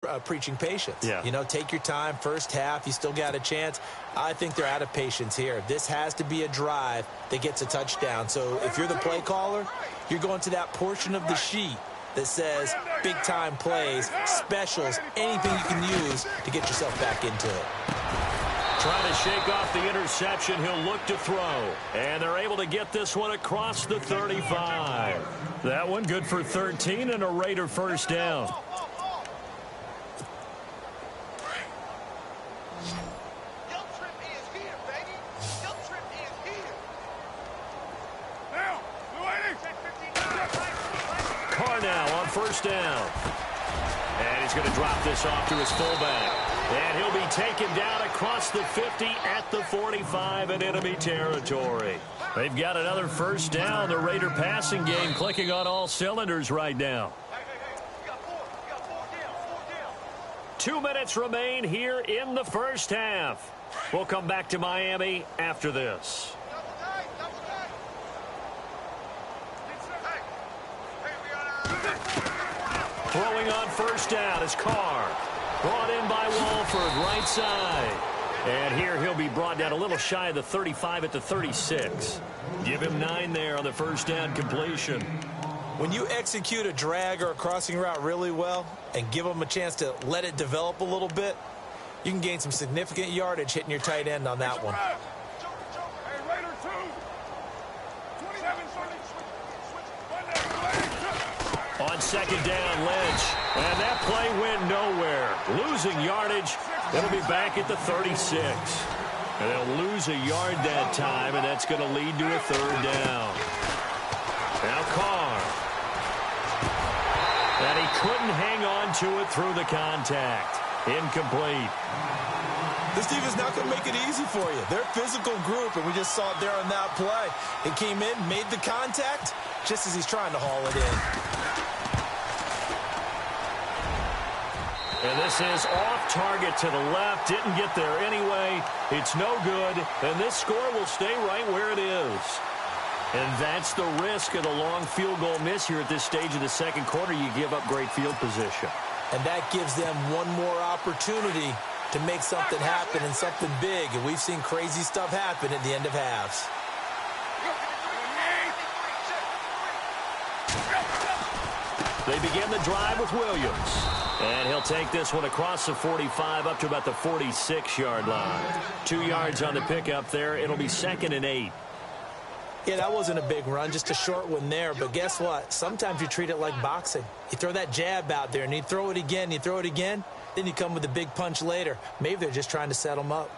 preaching patience. Yeah. You know, take your time. First half, you still got a chance. I think they're out of patience here. This has to be a drive that gets a touchdown. So if you're the play caller, you're going to that portion of the sheet that says big-time plays, specials, anything you can use to get yourself back into it. Trying to shake off the interception. He'll look to throw. And they're able to get this one across the 35. That one good for 13 and a Raider first down. Now on first down. And he's going to drop this off to his fullback. And he'll be taken down across the 50 at the 45 in enemy territory. They've got another first down. The Raider passing game clicking on all cylinders right now. 2 minutes remain here in the first half. We'll come back to Miami after this. Throwing on first down is Carr. Brought in by Walford, right side. And here he'll be brought down a little shy of the 35 at the 36. Give him 9 there on the first down completion. When you execute a drag or a crossing route really well and give them a chance to let it develop a little bit, you can gain some significant yardage hitting your tight end on that one. On second down, Lynch. And that play went nowhere. Losing yardage. It'll be back at the 36. And they'll lose a yard that time, and that's going to lead to a third down. Now Carr. And he couldn't hang on to it through the contact. Incomplete. This team is not going to make it easy for you. They're a physical group, and we just saw it there on that play. It came in, made the contact, just as he's trying to haul it in. And this is off target to the left. Didn't get there anyway. It's no good. And this score will stay right where it is. And that's the risk of the long field goal miss here at this stage of the second quarter. You give up great field position. And that gives them one more opportunity to make something happen and something big. And we've seen crazy stuff happen at the end of halves. They begin the drive with Williams. And he'll take this one across the 45 up to about the 46-yard line. 2 yards on the pickup there. It'll be 2nd and 8. Yeah, that wasn't a big run, just a short one there. But guess what? Sometimes you treat it like boxing. You throw that jab out there, and you throw it again, then you come with a big punch later. Maybe they're just trying to set them up.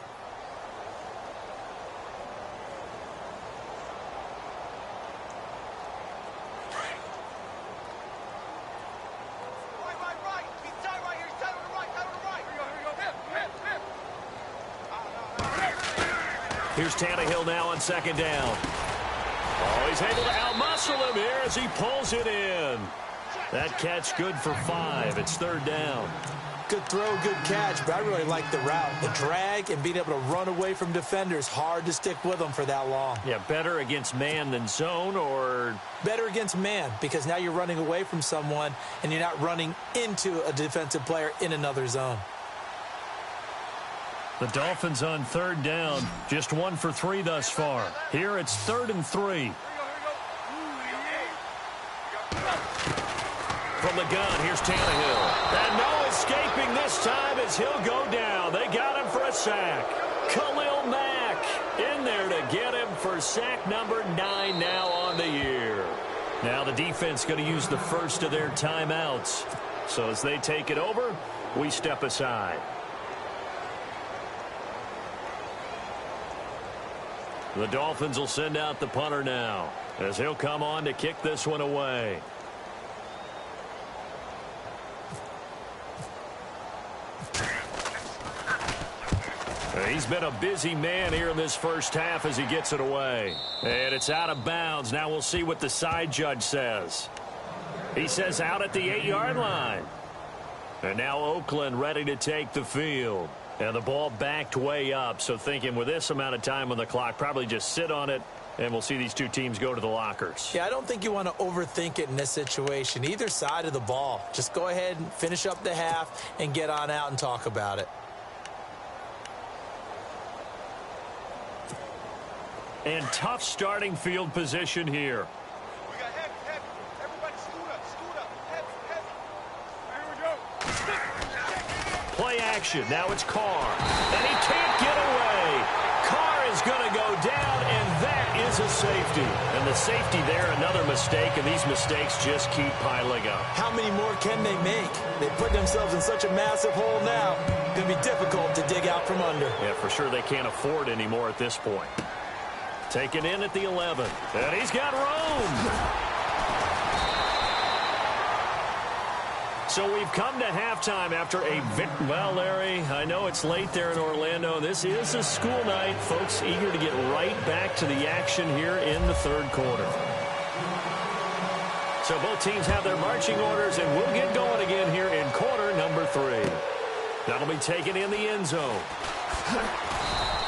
Here's Tannehill now on second down. Oh, he's able to outmuscle him here as he pulls it in. That catch good for 5. It's third down. Good throw, good catch, but I really like the route. The drag and being able to run away from defenders, hard to stick with them for that long. Yeah, better against man than zone, or? Better against man, because now you're running away from someone and you're not running into a defensive player in another zone. The Dolphins on third down, just 1 for 3 thus far. Here it's 3rd and 3. From the gun, here's Tannehill. And no escaping this time as he'll go down. They got him for a sack. Khalil Mack in there to get him for sack number 9 now on the year. Now the defense going to use the first of their timeouts. So as they take it over, we step aside. The Dolphins will send out the punter now as he'll come on to kick this one away. He's been a busy man here in this first half as he gets it away. And it's out of bounds. Now we'll see what the side judge says. He says out at the 8-yard line. And now Oakland ready to take the field. And the ball backed way up, so thinking with this amount of time on the clock, probably just sit on it And we'll see these two teams go to the lockers. Yeah, I don't think you want to overthink it in this situation. Either side of the ball. Just go ahead and finish up the half and get on out and talk about it. And tough starting field position here. We got heavy, heavy. Everybody scoot up. Here we go. Play action. Now it's Carr. And he can't get away. Carr is going to go down, and that is a safety. And the safety there, another mistake, and these mistakes just keep piling up. How many more can they make? They put themselves in such a massive hole now. It's going to be difficult to dig out from under. Yeah, for sure they can't afford anymore at this point. Taken in at the 11. And he's got room. So we've come to halftime after a well, Larry, I know it's late there in Orlando. This is a school night. Folks eager to get right back to the action here in the third quarter. So both teams have their marching orders, and we'll get going again here in quarter number 3. That'll be taken in the end zone.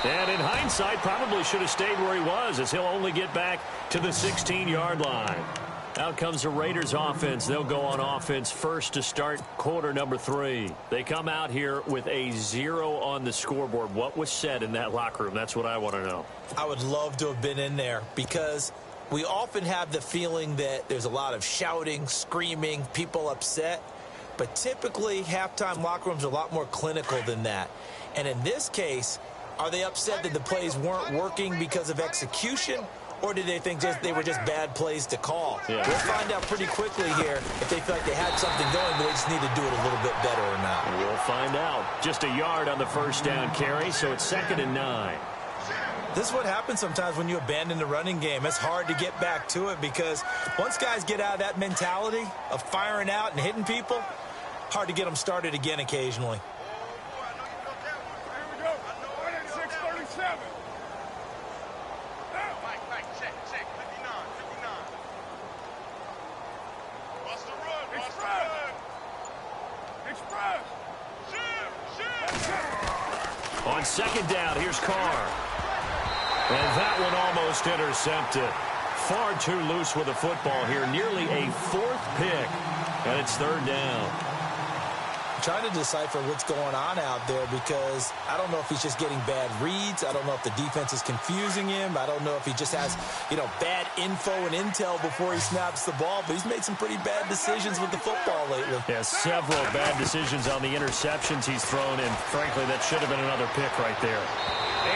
And in hindsight, probably should have stayed where he was, as he'll only get back to the 16-yard line. Out comes the Raiders offense. They'll go on offense first to start quarter number 3. They come out here with a 0 on the scoreboard. What was said in that locker room? That's what I want to know. I would love to have been in there because we often have the feeling that there's a lot of shouting, screaming, people upset. But typically, halftime locker rooms are a lot more clinical than that. And in this case, are they upset that the plays weren't working because of execution, or did they think they were just bad plays to call? Yeah. We'll find out pretty quickly here if they feel like they had something going, but they just need to do it a little bit better or not. We'll find out. Just a yard on the first down carry, so it's 2nd and 9. This is what happens sometimes when you abandon the running game. It's hard to get back to it because once guys get out of that mentality of firing out and hitting people, hard to get them started again occasionally. On 2nd down, here's Carr. And that one almost intercepted. Far too loose with the football here. Nearly a 4th pick. And it's 3rd down. I'm trying to decipher what's going on out there because I don't know if he's just getting bad reads. I don't know if the defense is confusing him. I don't know if he just has, bad info and intel before he snaps the ball. But he's made some pretty bad decisions with the football lately. Yeah, several bad decisions on the interceptions he's thrown. And frankly, that should have been another pick right there.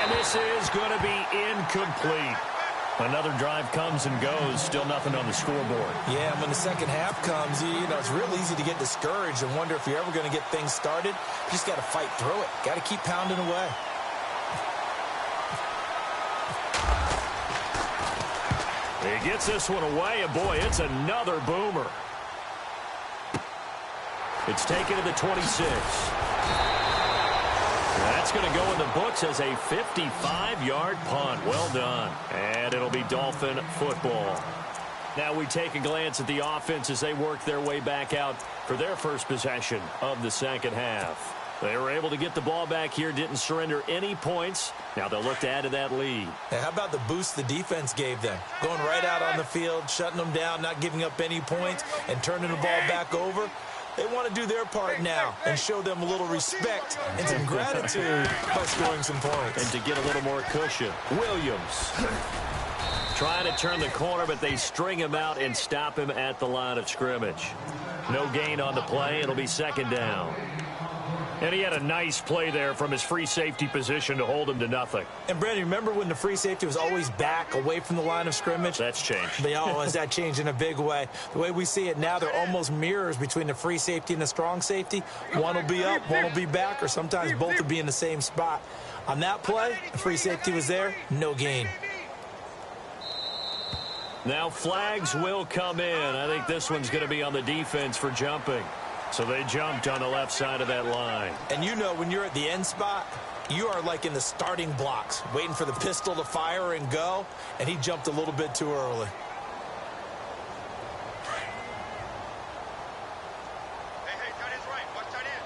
And this is going to be incomplete. Another drive comes and goes. Still nothing on the scoreboard. Yeah, and when the second half comes, it's real easy to get discouraged and wonder if you're ever going to get things started. You just got to fight through it. Got to keep pounding away. He gets this one away, and boy, it's another boomer. It's taken to the 26. That's going to go in the books as a 55-yard punt. Well done. And it'll be Dolphin football. Now we take a glance at the offense as they work their way back out for their first possession of the second half. They were able to get the ball back here, didn't surrender any points. Now they'll look to add to that lead. Hey, how about the boost the defense gave them? Going right out on the field, shutting them down, not giving up any points, and turning the ball back over. They want to do their part now and show them a little respect and some gratitude by scoring some points. And to get a little more cushion. Williams trying to turn the corner, but they string him out and stop him at the line of scrimmage. No gain on the play. It'll be 2nd down. And he had a nice play there from his free safety position to hold him to nothing. And, Brandon, remember when the free safety was always back away from the line of scrimmage? That's changed. Has that changed in a big way? The way we see it now, they're almost mirrors between the free safety and the strong safety. One will be up, one will be back, or sometimes both will be in the same spot. On that play, the free safety was there, no gain. Now flags will come in. I think this one's going to be on the defense for jumping. So they jumped on the left side of that line. And when you're at the end spot, you are like in the starting blocks, waiting for the pistol to fire and go, and he jumped a little bit too early. Hey, tight end's right. Watch tight end.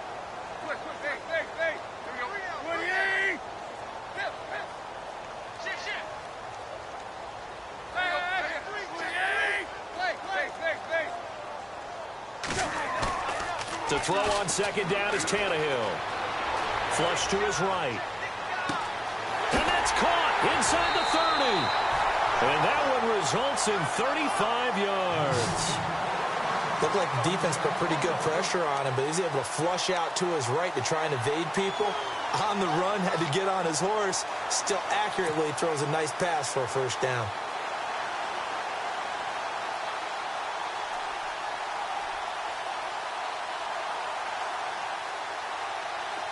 Hey. Here we go. Shift. To throw on second down is Tannehill. Flush to his right. And that's caught inside the 30. And that one results in 35 yards. Looked like the defense put pretty good pressure on him, but he's able to flush out to his right to try and evade people. On the run, had to get on his horse. Still accurately throws a nice pass for a first down.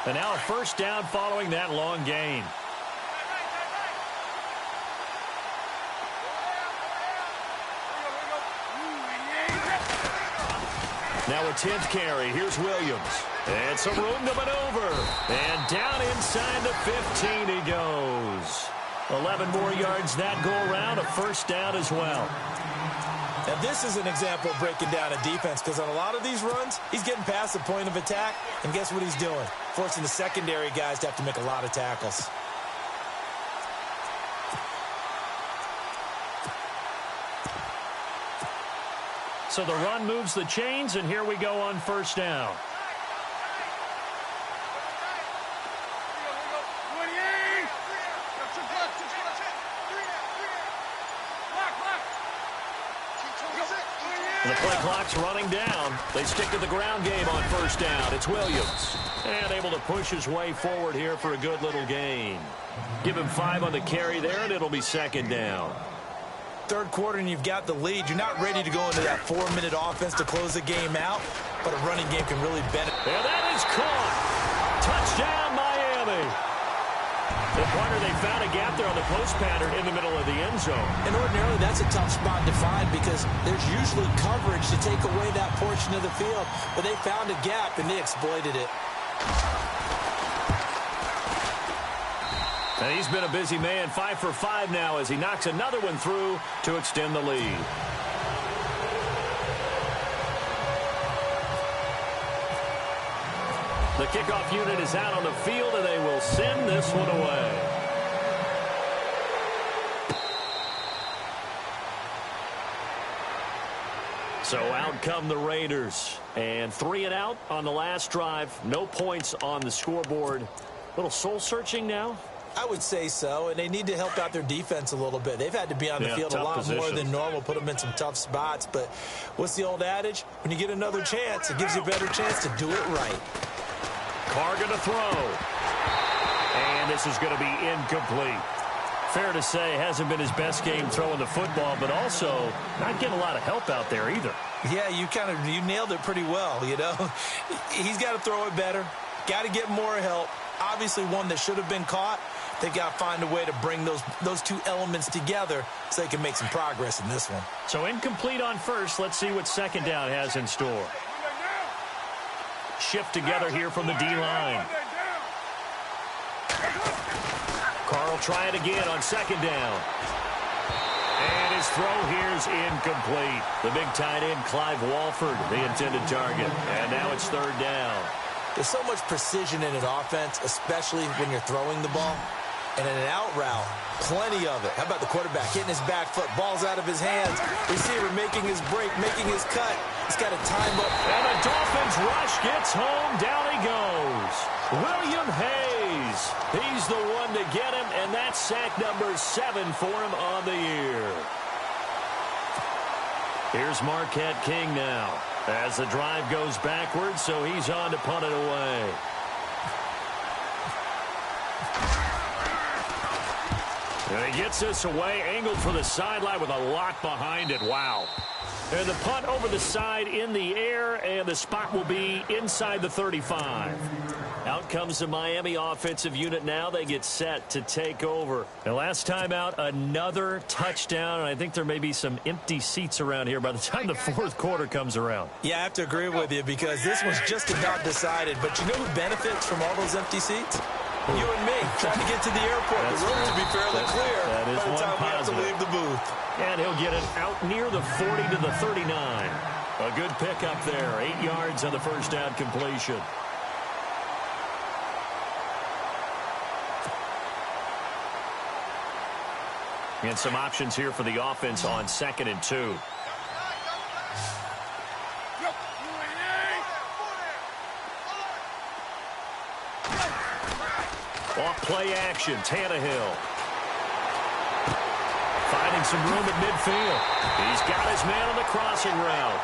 And now a first down following that long gain. Now a 10th carry. Here's Williams. And some room to maneuver. And down inside the 15 he goes. 11 more yards that go around. A first down as well. Now this is an example of breaking down a defense, because on a lot of these runs, he's getting past the point of attack, and guess what he's doing? Forcing the secondary guys to have to make a lot of tackles. So the run moves the chains, and here we go on first down. The play clock's running down. They stick to the ground game on first down. It's Williams. And able to push his way forward here for a good little gain. Give him 5 on the carry there, and it'll be second down. Third quarter and you've got the lead. You're not ready to go into that 4-minute offense to close the game out, but a running game can really benefit. And that is caught. Touchdown, Miami. The punter, they found a gap there on the post pattern in the middle of the end zone. And ordinarily, that's a tough spot to find because there's usually coverage to take away that portion of the field. But they found a gap, and they exploited it. And he's been a busy man, 5 for 5 now as he knocks another one through to extend the lead. The kickoff unit is out on the field, and they will send this one away. So out come the Raiders. And 3 and out on the last drive. No points on the scoreboard. A little soul-searching now. I would say so, and they need to help out their defense a little bit. They've had to be on the field a lot more than normal, put them in some tough spots. But what's the old adage? When you get another chance, it gives you a better chance to do it right. Carr going to throw. And this is going to be incomplete. Fair to say, hasn't been his best game throwing the football, but also not getting a lot of help out there either. Yeah, you nailed it pretty well, you know. He's got to throw it better. Got to get more help. Obviously one that should have been caught. They've got to find a way to bring those two elements together so they can make some progress in this one. So incomplete on first. Let's see what second down has in store. Shift together here from the D-line. Carr will try it again on second down. And his throw here is incomplete. The big tight end, Clive Walford, the intended target. And now it's third down. There's so much precision in an offense, especially when you're throwing the ball. And in an out route, plenty of it. How about the quarterback hitting his back foot, ball's out of his hands, receiver making his break, making his cut. He's got a time up. And the Dolphins rush gets home. Down he goes. William Hayes. He's the one to get him, and that's sack number 7 for him on the year. Here's Marquette King now as the drive goes backwards, so he's on to punt it away. And he gets this away, angled for the sideline with a lock behind it. Wow. And the punt over the side in the air, and the spot will be inside the 35. Out comes the Miami offensive unit now. They get set to take over. And last time out, another touchdown, and I think there may be some empty seats around here by the time the fourth quarter comes around. Yeah, I have to agree with you because this was just about decided. But you know who benefits from all those empty seats? You and me, trying to get to the airport. The road to be fairly clear that is by the time we have to leave the booth. And he'll get it out near the 40 to the 39. A good pickup there. 8 yards on the first down completion. And some options here for the offense on 2nd and 2. Off play action, Tannehill. Finding some room at midfield. He's got his man on the crossing route.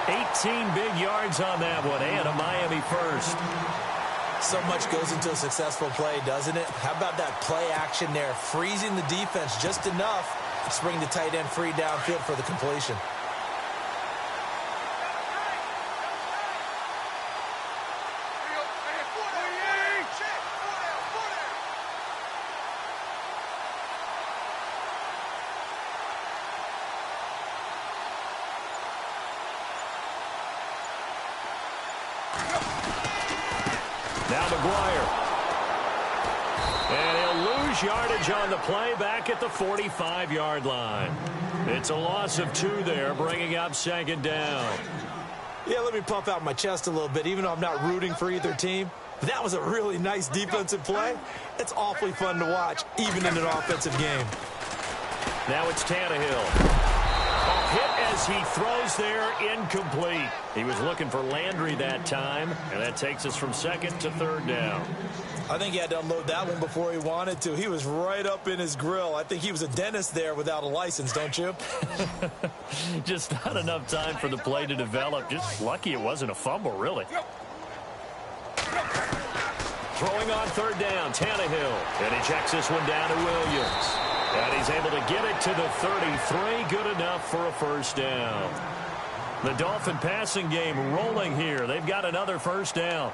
18 big yards on that one, and a Miami first. So much goes into a successful play, doesn't it? How about that play action there, freezing the defense just enough to spring the tight end free downfield for the completion. Now McGuire. And he'll lose yardage on the play back at the 45-yard line. It's a loss of 2 there, bringing up second down. Yeah, let me puff out my chest a little bit, even though I'm not rooting for either team. That was a really nice defensive play. It's awfully fun to watch, even in an offensive game. Now it's Tannehill. A hit as he throws there, incomplete. He was looking for Landry that time, and that takes us from second to third down. I think he had to unload that one before he wanted to. He was right up in his grill. I think he was a dentist there without a license, don't you? Just not enough time for the play to develop. Just lucky it wasn't a fumble, really. Throwing on third down, Tannehill. And he checks this one down to Williams. And he's able to get it to the 33. Good enough for a first down. The Dolphin passing game rolling here. They've got another first down.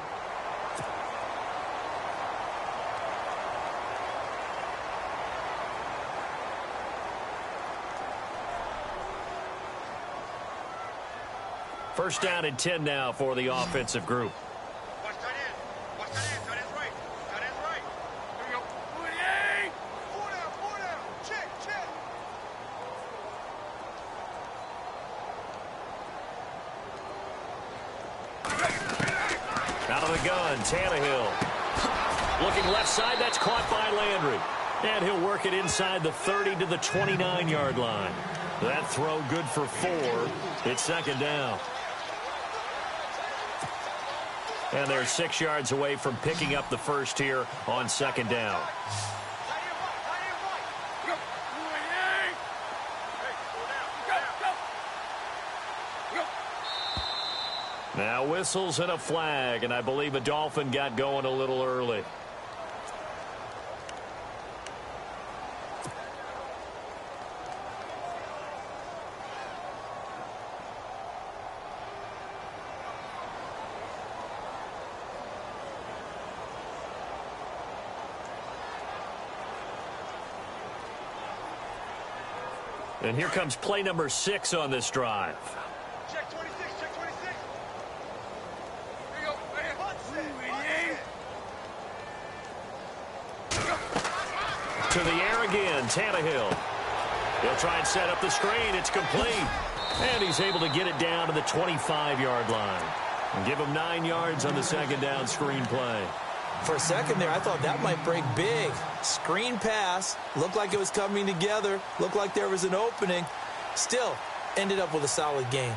First down and 10 now for the offensive group. Watch tight end. Watch tight end. Tight end's right. Tight end's right. Here we go. 48. 4 down. Check. Out of the gun, Tannehill. Looking left side, that's caught by Landry. And he'll work it inside the 30 to the 29-yard line. That throw good for 4. It's second down. And they're 6 yards away from picking up the first here on second down. Now whistles and a flag, and I believe a Dolphin got going a little early. And here comes play number 6 on this drive. Check 26. Check 26. Here you go. To the air again, Tannehill. He'll try and set up the screen. It's complete. And he's able to get it down to the 25-yard line. And give him 9 yards on the second down screen play. For a second there, I thought that might break big. Screen pass. Looked like it was coming together. Looked like there was an opening. Still, ended up with a solid game.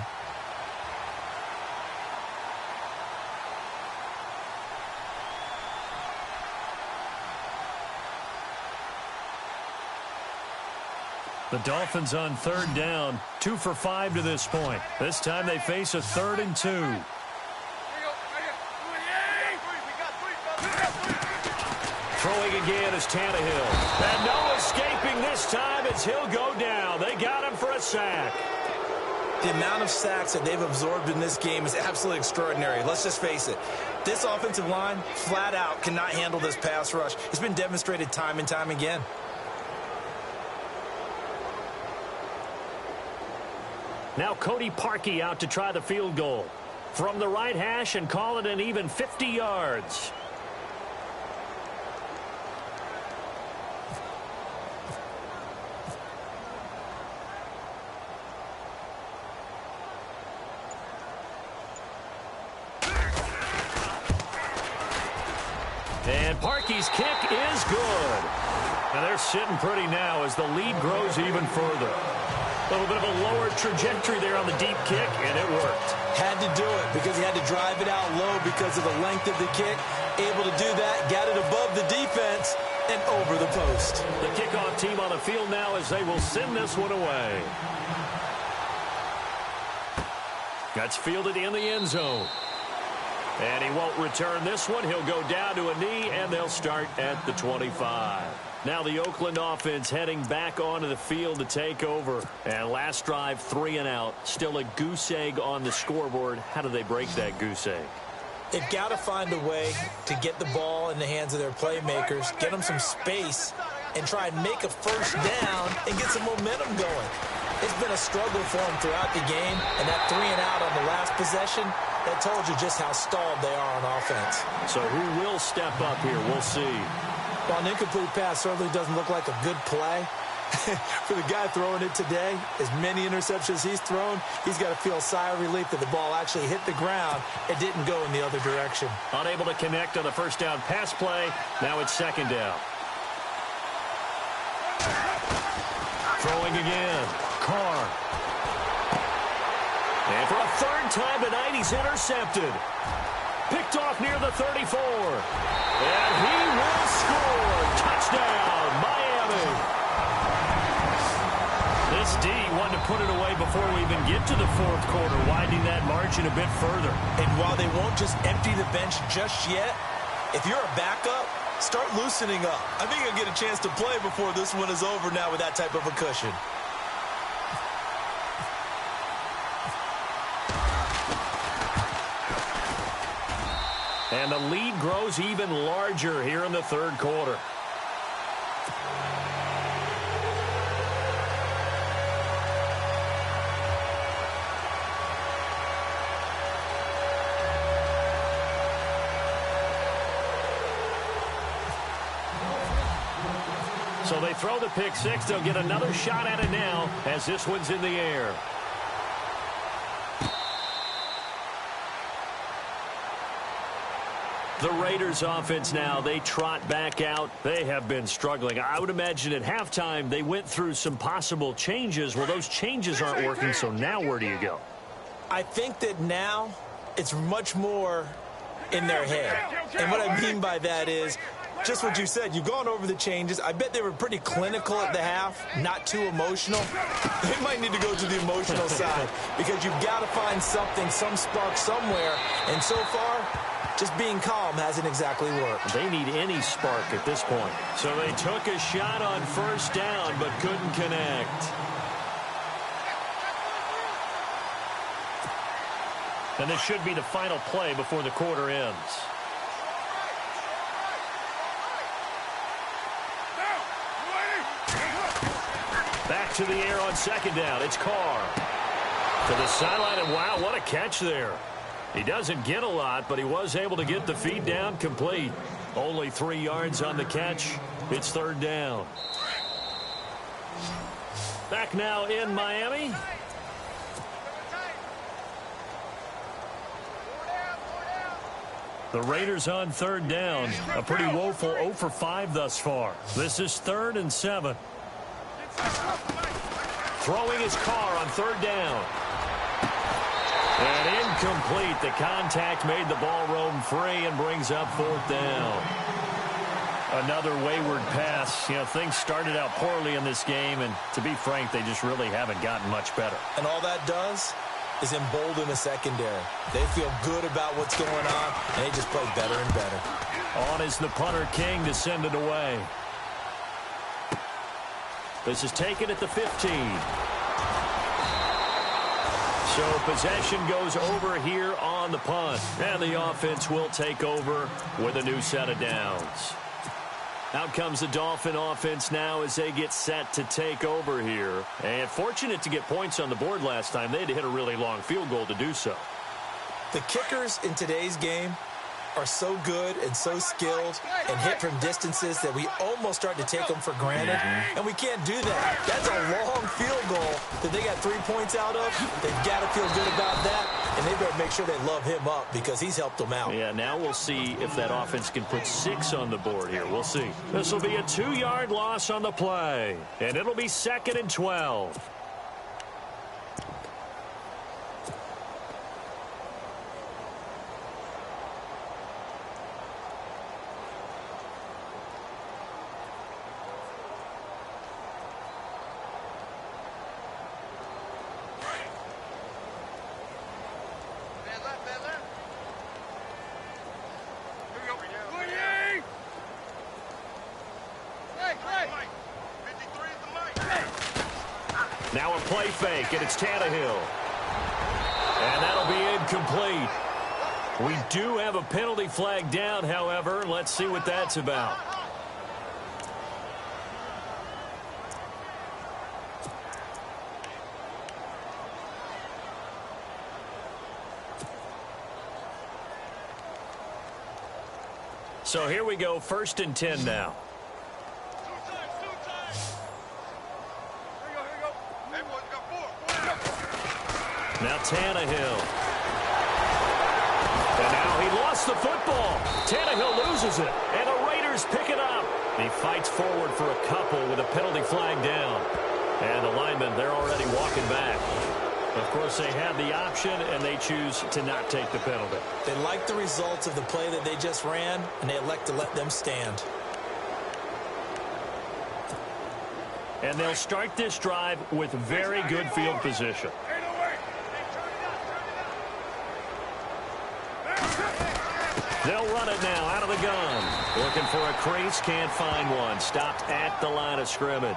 The Dolphins on third down, 2 for 5 to this point. This time they face a 3rd and 2. Throwing again is Tannehill. And no escaping this time as he'll go down. They got him for a sack. The amount of sacks that they've absorbed in this game is absolutely extraordinary. Let's just face it. This offensive line, flat out, cannot handle this pass rush. It's been demonstrated time and time again. Now Cody Parkey out to try the field goal. From the right hash and call it an even 50 yards. And Parkey's kick is good. And they're sitting pretty now as the lead grows even further. A little bit of a lower trajectory there on the deep kick, and it worked. Had to do it because he had to drive it out low because of the length of the kick. Able to do that, got it above the defense and over the post. The kickoff team on the field now as they will send this one away. That's fielded in the end zone. And he won't return this one. He'll go down to a knee, and they'll start at the 25. Now the Oakland offense heading back onto the field to take over. And last drive, 3 and out. Still a goose egg on the scoreboard. How do they break that goose egg? They've got to find a way to get the ball in the hands of their playmakers, get them some space, and try and make a first down and get some momentum going. It's been a struggle for them throughout the game, and that 3 and out on the last possession, that told you just how stalled they are on offense. So who will step up here? We'll see. Well, an incomplete pass certainly doesn't look like a good play. For the guy throwing it today, as many interceptions he's thrown, he's got to feel a sigh of relief that the ball actually hit the ground and didn't go in the other direction. Unable to connect on the first down pass play. Now it's second down. Throwing again. Carr. And for a third time tonight, he's intercepted. Picked off near the 34. And he will score. Touchdown, Miami. This D wanted to put it away before we even get to the fourth quarter, widening that margin a bit further. And while they won't just empty the bench just yet, if you're a backup, start loosening up. I think you'll get a chance to play before this one is over now with that type of a cushion. And the lead grows even larger here in the third quarter. So they throw the pick six. They'll get another shot at it now as this one's in the air. The Raiders offense now, they trot back out. They have been struggling. I would imagine at halftime they went through some possible changes. Well, those changes aren't working, so now where do you go? I think that now it's much more in their head. And what I mean by that is just what you said. You've gone over the changes. I bet they were pretty clinical at the half, not too emotional. They might need to go to the emotional side because you've got to find something, some spark somewhere. And so far, just being calm hasn't exactly worked. They need any spark at this point. So they took a shot on first down but couldn't connect. And this should be the final play before the quarter ends. Back to the air on second down. It's Carr. To the sideline, and wow, what a catch there. He doesn't get a lot, but he was able to get the feed down complete. Only 3 yards on the catch. It's third down. Back now in Miami. The Raiders on third down. A pretty woeful 0 for 5 thus far. This is 3rd and 7. Throwing his Carr on third down. And incomplete. The contact made the ball roam free and brings up fourth down. Another wayward pass. You know, things started out poorly in this game, and to be frank, they just really haven't gotten much better. And all that does is embolden the secondary. They feel good about what's going on, and they just play better and better. On is the punter King to send it away. This is taken at the 15. So possession goes over here on the punt. And the offense will take over with a new set of downs. Out comes the Dolphin offense now as they get set to take over here. And fortunate to get points on the board last time. They had to hit a really long field goal to do so. The kickers in today's game are so good and so skilled and hit from distances that we almost start to take them for granted. And we can't do that. That's a long field goal that they got 3 points out of. They've got to feel good about that, and they better make sure they love him up because he's helped them out. Yeah, now we'll see if that offense can put 6 on the board here. We'll see. This will be a 2-yard loss on the play, and it'll be 2nd and 12. Now a play fake, and it's Tannehill. And that'll be incomplete. We do have a penalty flag down, however. Let's see what that's about. So here we go, 1st and 10 now. Now Tannehill. And now he lost the football. Tannehill loses it, and the Raiders pick it up. He fights forward for a couple with a penalty flag down. And the linemen, they're already walking back. Of course, they had the option, and they choose to not take the penalty. They like the results of the play that they just ran, and they elect to let them stand. And they'll start this drive with very good field position. They'll run it now out of the gun. Looking for a crease, can't find one. Stopped at the line of scrimmage.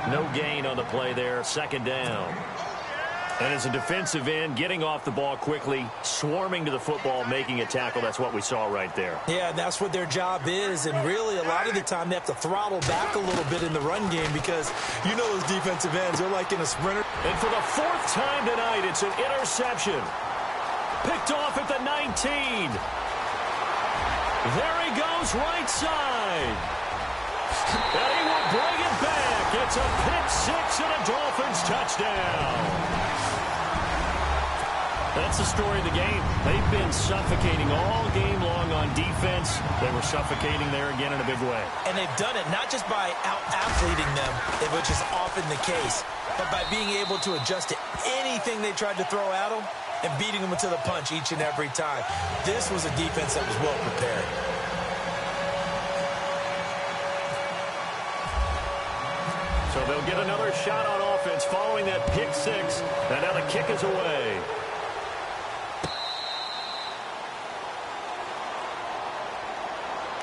No gain on the play there, 2nd down. And as a defensive end, getting off the ball quickly, swarming to the football, making a tackle, that's what we saw right there. Yeah, that's what their job is, and really a lot of the time they have to throttle back a little bit in the run game because you know those defensive ends, they're like in a sprinter. And for the 4th time tonight, it's an interception. Picked off at the 19. There he goes, right side. And he will bring it back. It's a pick-6 and a Dolphins touchdown. That's the story of the game. They've been suffocating all game long on defense. They were suffocating there again in a big way. And they've done it not just by out-athleting them, which is often the case, but by being able to adjust to anything they tried to throw at them and beating them to the punch each and every time. This was a defense that was well prepared. So they'll get another shot on offense following that pick-6. And now the kick is away.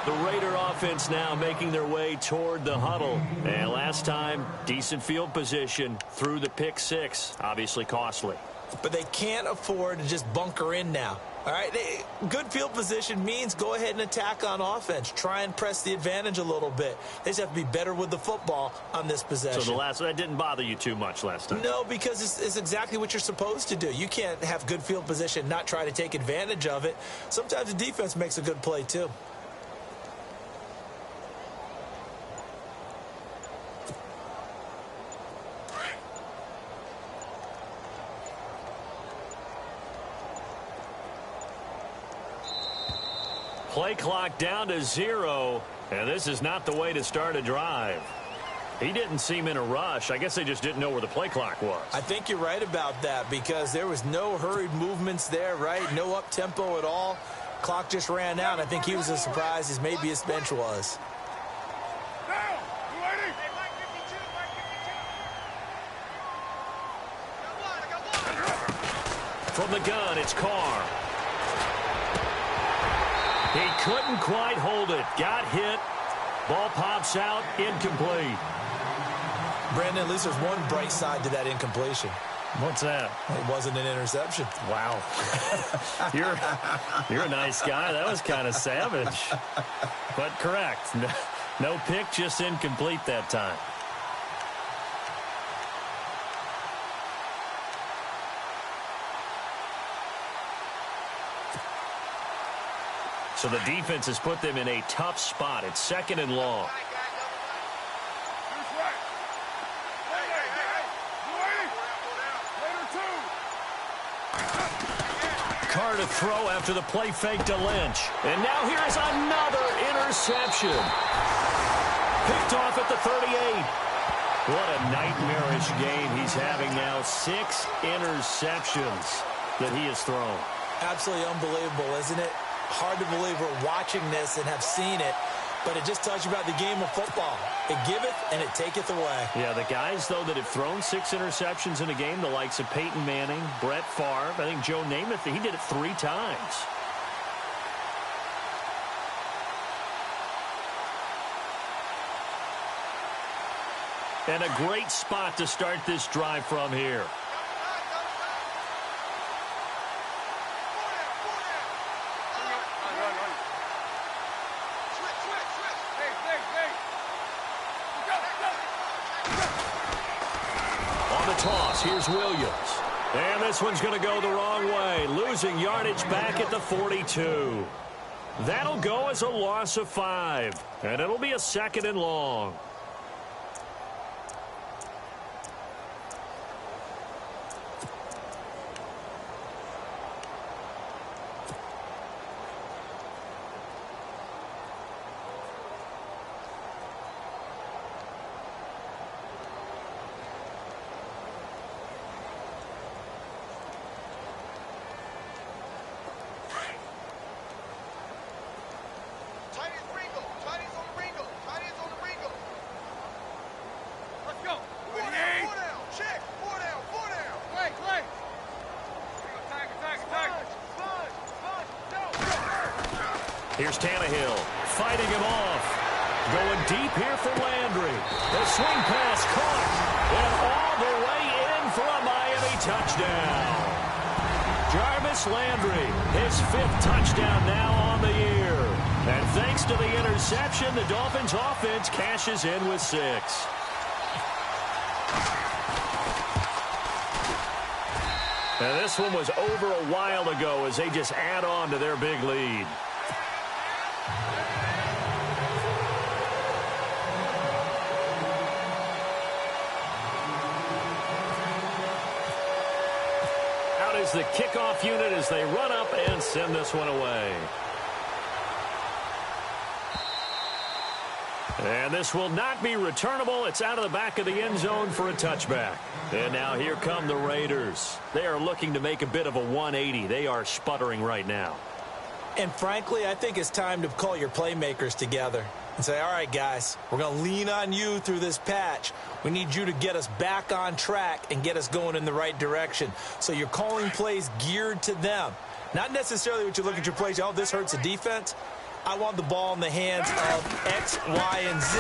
The Raider offense now making their way toward the huddle. And last time, decent field position through the pick-6. Obviously costly. But they can't afford to just bunker in now. All right, good field position means go ahead and attack on offense. Try and press the advantage a little bit. They just have to be better with the football on this possession. So that didn't bother you too much last time? No, because it's exactly what you're supposed to do. You can't have good field position, not try to take advantage of it. Sometimes the defense makes a good play too. Play clock down to 0, and this is not the way to start a drive. He didn't seem in a rush. I guess they just didn't know where the play clock was. I think you're right about that because there was no hurried movements there, right? No up-tempo at all. Clock just ran out. I think he was as surprised as maybe his bench was. From the gun, it's Carr. He couldn't quite hold it. Got hit. Ball pops out. Incomplete. Brandon, at least there's one bright side to that incompletion. What's that? It wasn't an interception. Wow. You're a nice guy. That was kind of savage. But correct. No pick, just incomplete that time. So the defense has put them in a tough spot. It's 2nd and long. Carr to throw after the play fake to Lynch. And now here's another interception. Picked off at the 38. What a nightmarish game he's having now. 6 interceptions that he has thrown. Absolutely unbelievable, isn't it? Hard to believe we're watching this and have seen it, but it just tells you about the game of football. It giveth and it taketh away. Yeah, the guys, though, that have thrown 6 interceptions in a game, the likes of Peyton Manning, Brett Favre, I think Joe Namath, he did it 3 times. And a great spot to start this drive from here. On the toss, here's Williams. And this one's going to go the wrong way, losing yardage back at the 42. That'll go as a loss of 5, and it'll be a 2nd and long. Here's Tannehill fighting him off. Going deep here for Landry. The swing pass caught. And all the way in for a Miami touchdown. Jarvis Landry, his 5th touchdown now on the year. And thanks to the interception, the Dolphins offense cashes in with 6. And this one was over a while ago as they just add on to their big lead. Out is the kickoff unit as they run up and send this one away. And this will not be returnable. It's out of the back of the end zone for a touchback. And now here come the Raiders. They are looking to make a bit of a 180. They are sputtering right now. And frankly, I think it's time to call your playmakers together and say, all right, guys, we're going to lean on you through this patch. We need you to get us back on track and get us going in the right direction. So you're calling plays geared to them. Not necessarily what you look at your plays, oh, this hurts the defense. I want the ball in the hands of X, Y, and Z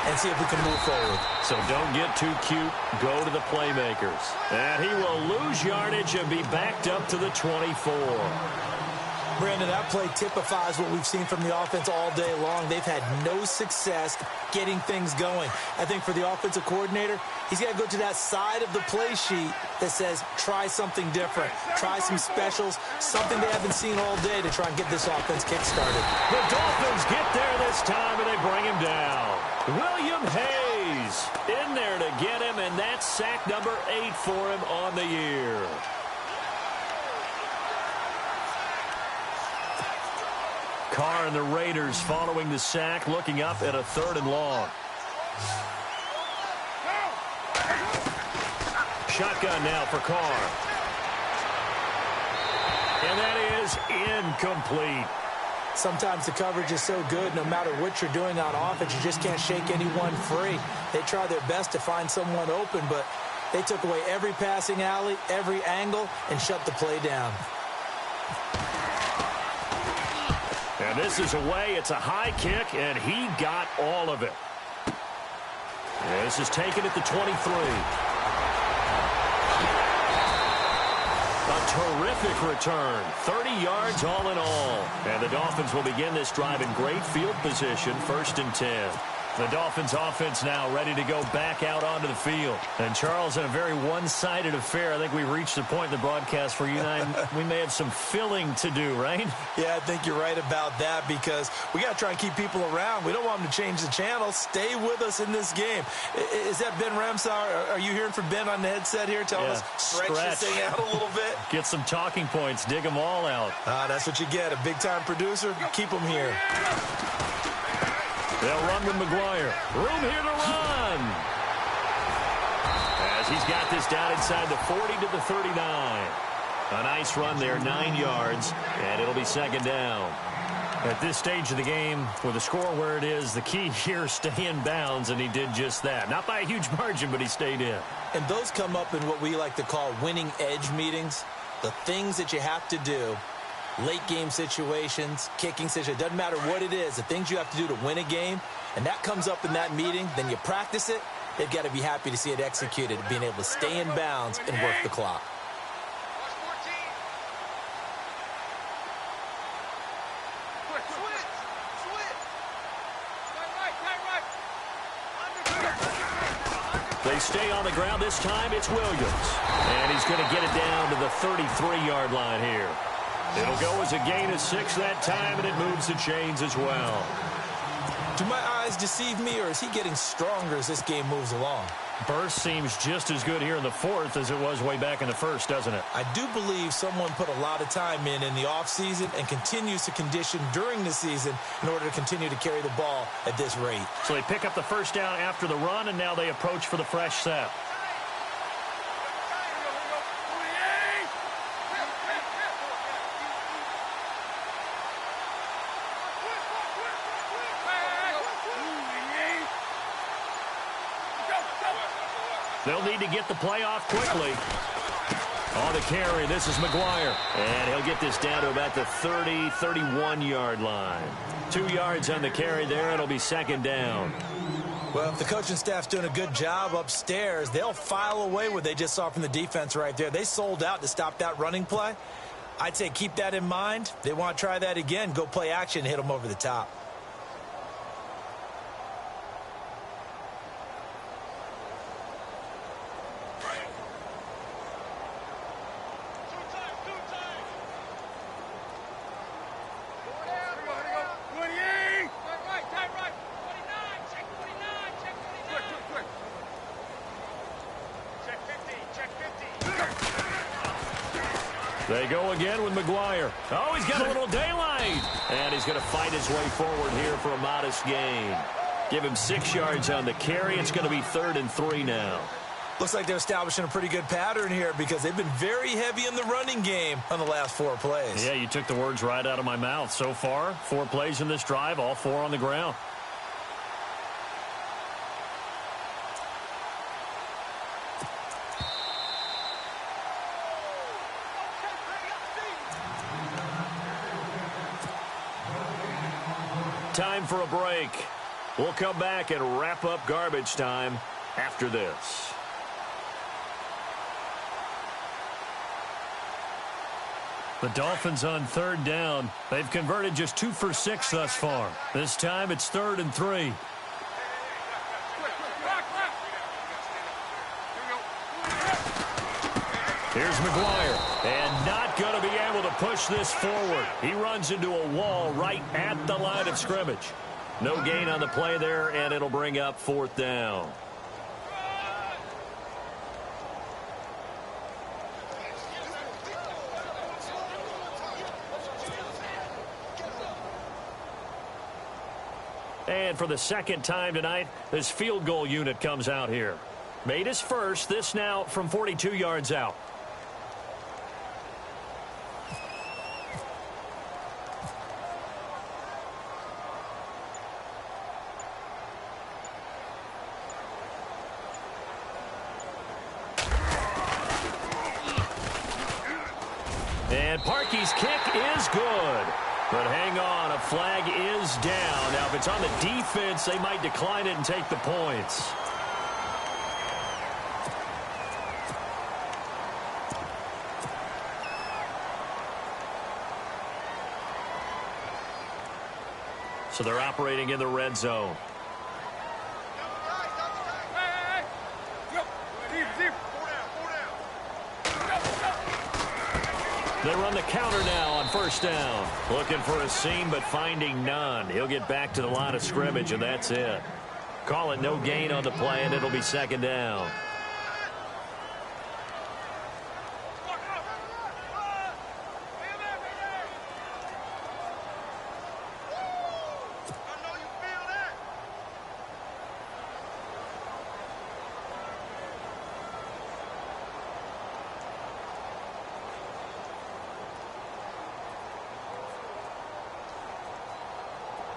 and see if we can move forward. So don't get too cute. Go to the playmakers. And he will lose yardage and be backed up to the 24. Brandon, that play typifies what we've seen from the offense all day long. They've had no success getting things going. I think for the offensive coordinator, he's got to go to that side of the play sheet that says, try something different. Try some specials, something they haven't seen all day to try and get this offense kick-started. The Dolphins get there this time, and they bring him down. William Hayes in there to get him, and that's sack number 8 for him on the year. Carr and the Raiders following the sack, looking up at a 3rd and long. Shotgun now for Carr. And that is incomplete. Sometimes the coverage is so good, no matter what you're doing on offense, you just can't shake anyone free. They try their best to find someone open, but they took away every passing alley, every angle, and shut the play down. And this is away. It's a high kick, and he got all of it. And this is taken at the 23. A terrific return. 30 yards all in all. And the Dolphins will begin this drive in great field position, 1st and 10. The Dolphins offense now ready to go back out onto the field. And Charles, in a very one-sided affair, I think we've reached the point in the broadcast where you and I, we may have some filling to do, right? Yeah, I think you're right about that because we got to try and keep people around. We don't want them to change the channel. Stay with us in this game. Is that Ben Ramsauer? Are you hearing from Ben on the headset here? Telling us stretch this thing out a little bit. Get some talking points. Dig them all out. That's what you get. A big-time producer. Keep them here. They'll run with McGuire. Room here to run. As he's got this down inside the 40 to the 39. A nice run there, 9 yards, and it'll be 2nd down. At this stage of the game, with the score where it is, the key here is stay in bounds, and he did just that. Not by a huge margin, but he stayed in. And those come up in what we like to call winning edge meetings. The things that you have to do. Late game situations, kicking situations, doesn't matter what it is, the things you have to do to win a game, and that comes up in that meeting, then you practice it, they've got to be happy to see it executed, being able to stay in bounds and work the clock. Watch 14. Switch. Tight right. They stay on the ground. This time it's Williams. And he's going to get it down to the 33-yard line here. It'll go as a gain of 6 that time, and it moves the chains as well. Do my eyes deceive me, or is he getting stronger as this game moves along? Burst seems just as good here in the fourth as it was way back in the first, doesn't it? I do believe someone put a lot of time in the offseason and continues to condition during the season in order to continue to carry the ball at this rate. So they pick up the first down after the run, and now they approach for the fresh set. They'll need to get the play off quickly. On the carry, this is McGuire. And he'll get this down to about the 30, 31-yard line. 2 yards on the carry there. It'll be second down. Well, if the coaching staff's doing a good job upstairs, they'll file away what they just saw from the defense right there. They sold out to stop that running play. I'd say keep that in mind. They want to try that again. Go play action, hit them over the top. They go again with McGuire. Oh, he's got a little daylight. And he's going to fight his way forward here for a modest gain. Give him 6 yards on the carry. It's going to be 3rd and 3 now. Looks like they're establishing a pretty good pattern here because they've been very heavy in the running game on the last 4 plays. Yeah, you took the words right out of my mouth. So far, 4 plays in this drive, all 4 on the ground. Time for a break. We'll come back and wrap up garbage time after this. The Dolphins on 3rd down. They've converted just 2 for 6 thus far. This time it's 3rd and 3. Here's McGuire, and not going to be able to push this forward. He runs into a wall right at the line of scrimmage. No gain on the play there, and it'll bring up 4th down. And for the second time tonight, this field goal unit comes out here. Made his first, this now from 42 yards out. And Parkey's kick is good. But hang on, a flag is down. Now, if it's on the defense, they might decline it and take the points. So they're operating in the red zone. They run the counter now on 1st down. Looking for a seam, but finding none. He'll get back to the line of scrimmage, and that's it. Call it no gain on the play, and it'll be 2nd down.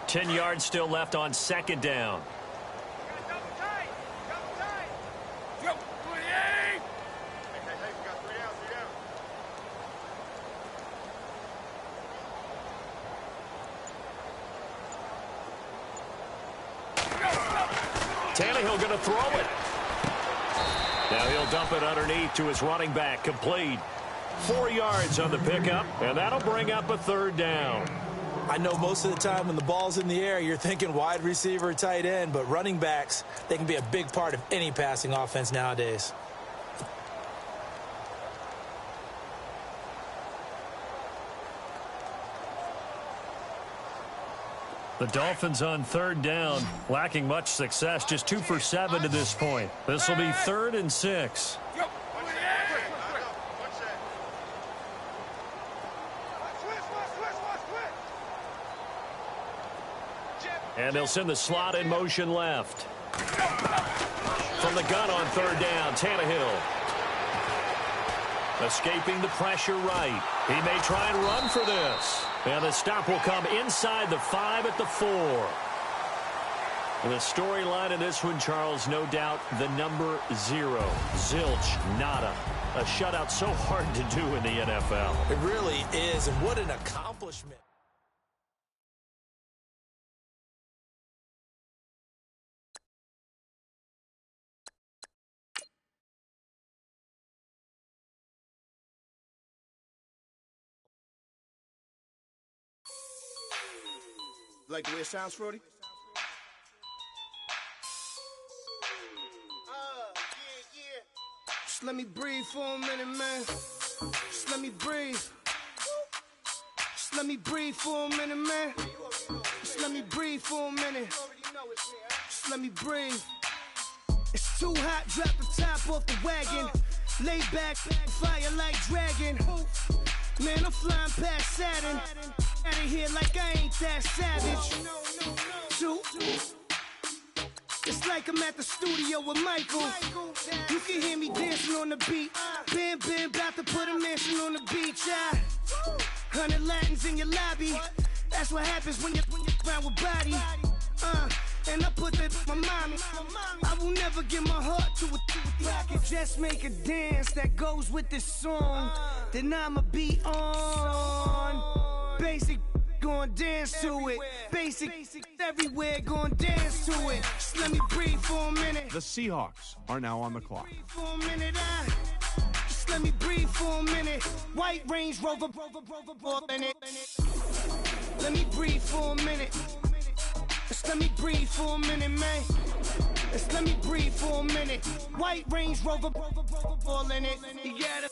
Ten yards still left on 2nd down. Tannehill going to throw it. Now he'll dump it underneath to his running back. Complete. 4 yards on the pickup, and that'll bring up a third down. I know most of the time when the ball's in the air, you're thinking wide receiver, tight end, but running backs, they can be a big part of any passing offense nowadays. The Dolphins on third down, lacking much success, just 2 for 7 to this point. This will be 3rd and 6. And they'll send the slot in motion left. From the gun on third down, Tannehill. Escaping the pressure right. He may try and run for this. And the stop will come inside the 5 at the 4. And the storyline in this one, Charles, no doubt the number 0. Zilch, nada. A shutout so hard to do in the NFL. It really is, and what an accomplishment. Like the way it sounds, Frody? Just let me breathe for a minute, man. Just let me breathe. Just let me breathe for a minute, man. Just let me breathe for a minute. Just let me breathe. It's too hot, drop the top off the wagon. Lay back, fire like dragon. Man, I'm flying past Saturn. Out of here like I ain't that savage. It's like I'm at the studio with Michael. You can hear me dancing on the beat. Bam, bam, about to put a mansion on the beach. 100 Latins in your lobby. That's what happens when you're around with body. And I put that in my mommy. I will never give my heart to it. I can just make a dance that goes with this song. Then I'ma be on. Basic, gon' dance to it. Basic, everywhere, gon' dance to it. Just let me breathe for a minute. The Seahawks are now on the clock. For a minute, just let me breathe for a minute. White Range Rover, in it. Let me breathe for a minute. Just let me breathe for a minute, man. Just let me breathe for a minute. White Range Rover, all in it. You gotta,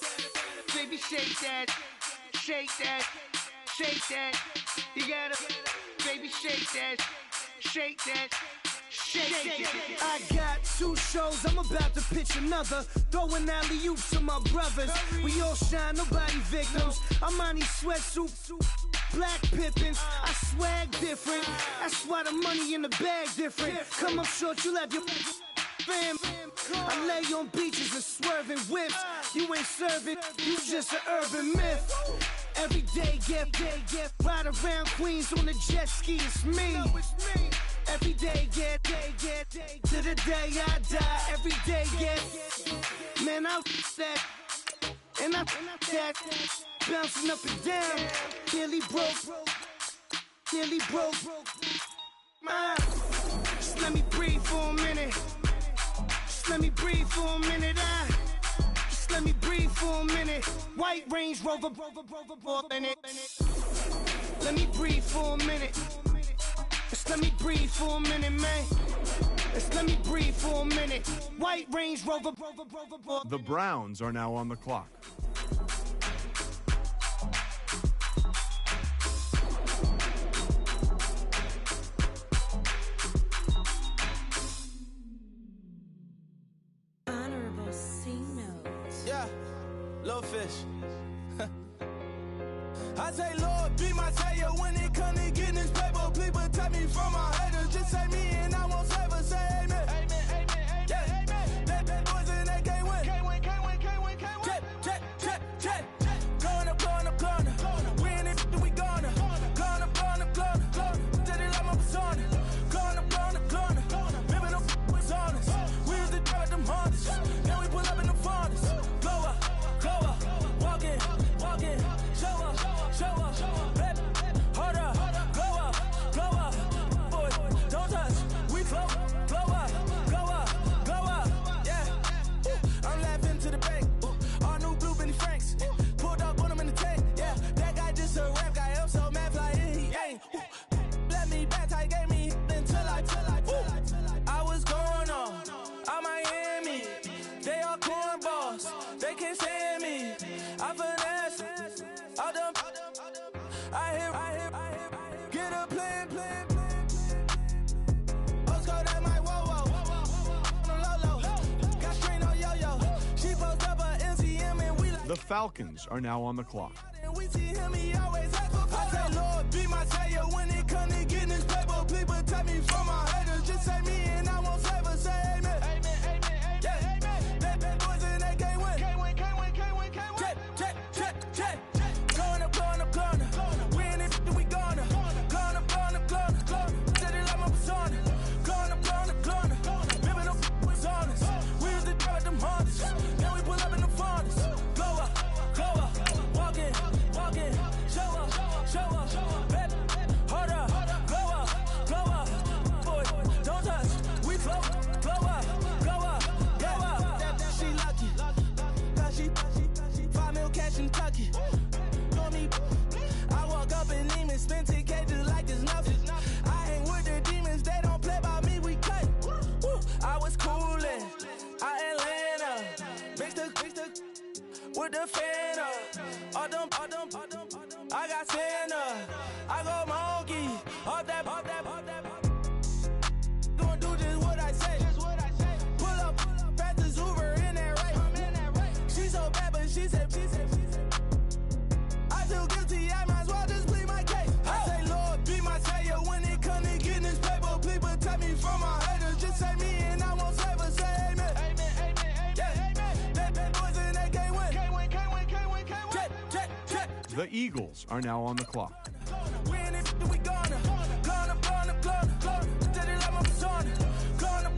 baby, shake that, shake that. Shake that, you gotta, baby, shake that, shake that, shake that. I got 2 shows, I'm about to pitch another. Throwing alley-oops to my brothers. We all shine, nobody victims. I'm on these sweatsuits, black Pippins. I swag different, that's why the money in the bag different. Come up short, you'll have your fam. I lay on beaches and swerving whips. You ain't serving, you just an urban myth. Every day, get ride around Queens on the jet ski, it's me. Every day, get to the day I die. Every day, get man, I that and I that bouncing up and down. Nearly broke. Just let me breathe for a minute. Just let me breathe for a minute. Just let me breathe for a minute. White Range Rover, in it. Let me breathe for a minute. Just let me breathe for a minute, man. Just let me breathe for a minute. White Range Rover. The Browns are now on the clock. Little fish. I say, Lord, be my savior when it comes to getting this paper. Please protect me from my haters. Just say me and I won't ever say amen. Amen. Yeah. That boys in that can't win. Jet. Going up. We in it, we gonna. Going up. Did it like my persona. Going up. Remember no was honest. We used to drive them Hondas. Now we pull up in the Fondas. Glow up. Walking, show up, hold up, glow up, boy, The Falcons are now on the clock. We see him, he always has for I say, Lord, be my savior when it come to getting this paper. People take me from my haters. Just say me and I won't favor. Say amen. Amen, amen, amen, yeah. Amen. They bad boys and they can't win. Can't win, can't win, can't win, can't win. Check. Going up. We in it, we gonna. Going up. Said it like my persona. Going up. Remember them was honest. We used to drive them Hondas. Now we pull up in the Fondas. Glow up. Walking. Show up. Bet. Hold up. Glow up. Boy, don't touch. We float. Glow up. She lucky. Cause she 5 mil cash in Kentucky. Know me. I walk up and demons. Spend 10K just like it's nothing. I hang with the demons. They don't play by me. We cut. I was coolin'. Atlanta. Mixed with the Fanta. All them. I got Santa. I go monkey. All that. Gonna do just what I say. Pull up. Fast as Uber in that race. She so bad, but she said. I feel guilty. I might as well just plead my case. I say, Lord, be my savior when it come to getting this paper. People take me from my haters. Just say me and I won't favor. Say amen. Amen. Yeah. They bad boys and they can't win. Can't win. Check. The Eagles are now on the clock. We in it, we gonna. Gonna. Did it like my persona. Gonna.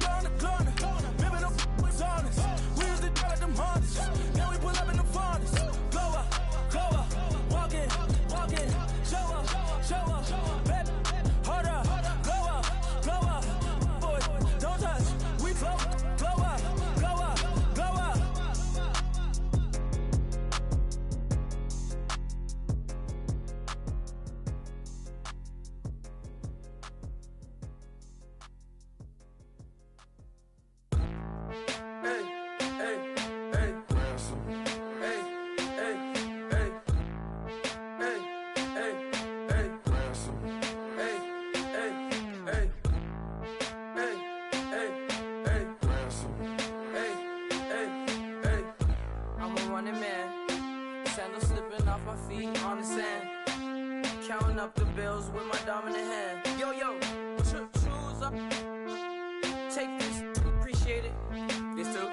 Remember them was honest. We used to drive them Hondas. Now we pull up in the Fondas. Glow up. Walking. Show up. Bet. Hold up. Glow up. Boy, don't touch. We float. Glow up. I'm a running man. Sandals slipping off my feet on the sand. Counting up the bills with my dominant hand. Yo, choose up. Take this, appreciate it. This too.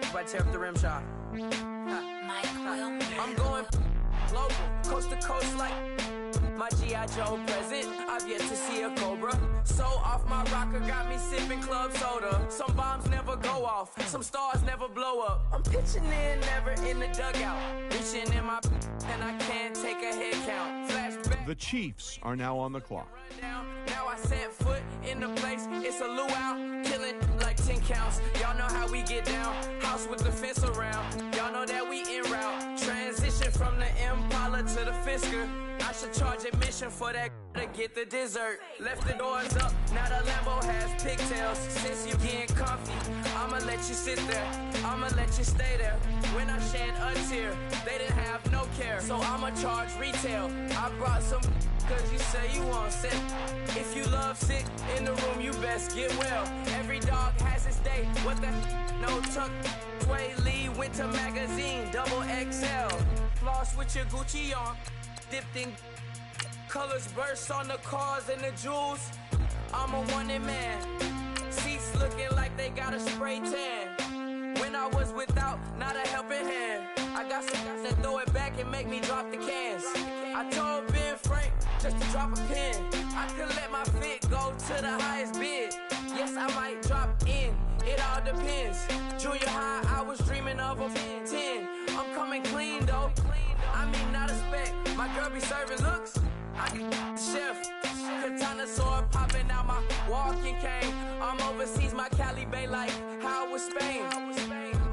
If I tear up the rim shot. I'm going global, coast to coast like my G.I. Joe present. I've yet to see a Cobra. So off my rocker got me sipping club soda. Some bombs never go off, some stars never blow up. I'm pitching in, never in the dugout. Reaching in my and I can't take a head count. Flashback. The Chiefs are now on the clock. Now I set foot in the place. It's a luau, killing like 10 counts. Y'all know how we get down. House with the fence around. Y'all know that we en route. Transition from the Impala to the Fisker. I should charge admission for that to get the dessert. Left the doors up, now the Lambo has pigtails. Since you getting comfy, I'ma let you sit there. I'ma let you stay there. When I shed a tear, they didn't have no care. So I'ma charge retail. I brought some cause you say you want sick. If you love sick in the room, you best get well. Every dog has its day. What the no tuck. Sway Lee Winter Magazine, double XL. Floss with your Gucci on. Dipped in colors burst on the cars and the jewels. I'm a wanted man. Seats looking like they got a spray tan. When I was without, not a helping hand. I got some guys that throw it back and make me drop the cans. I told Ben Frank just to drop a pin. I could let my fit go to the highest bid. Yes, I might drop in. It all depends. Junior high, I was dreaming of a 10. I'm coming clean though. I mean, not a spec. My girl be serving looks. I get the chef. Katana sword popping out my walking cane. I'm overseas, my Cali Bay like how was Spain.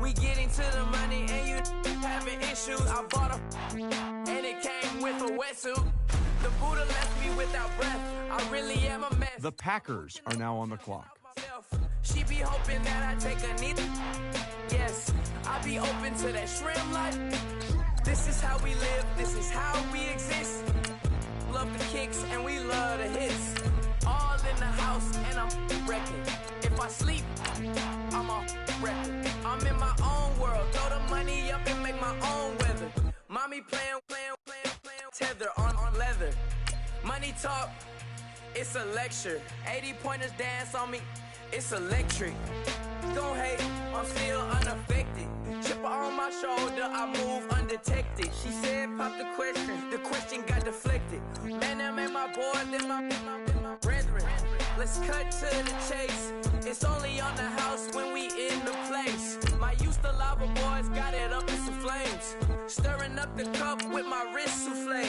We getting to the money and you having issues. I bought a and it came with a wetsuit. The Buddha left me without breath. I really am a mess. The Packers are now on the clock. She be hoping that I take a knee. Yes, I be open to that shrimp life. This is how we live, this is how we exist. Love the kicks and we love the hits. All in the house and I'm wrecking. If I sleep, I'm a wrecker. I'm in my own world, throw the money up and make my own way. me playing, tether on leather. Money talk, it's a lecture. 80-pointers dance on me, it's electric. Don't hate, I'm still unaffected. Chipper on my shoulder, I move undetected. She said, pop the question got deflected. Man, that made my boy, then my brethren. Let's cut to the chase. It's only on the house when we in the place. My used to lava boys got it up in some flames. Stirring up the cup with my wrist souffle.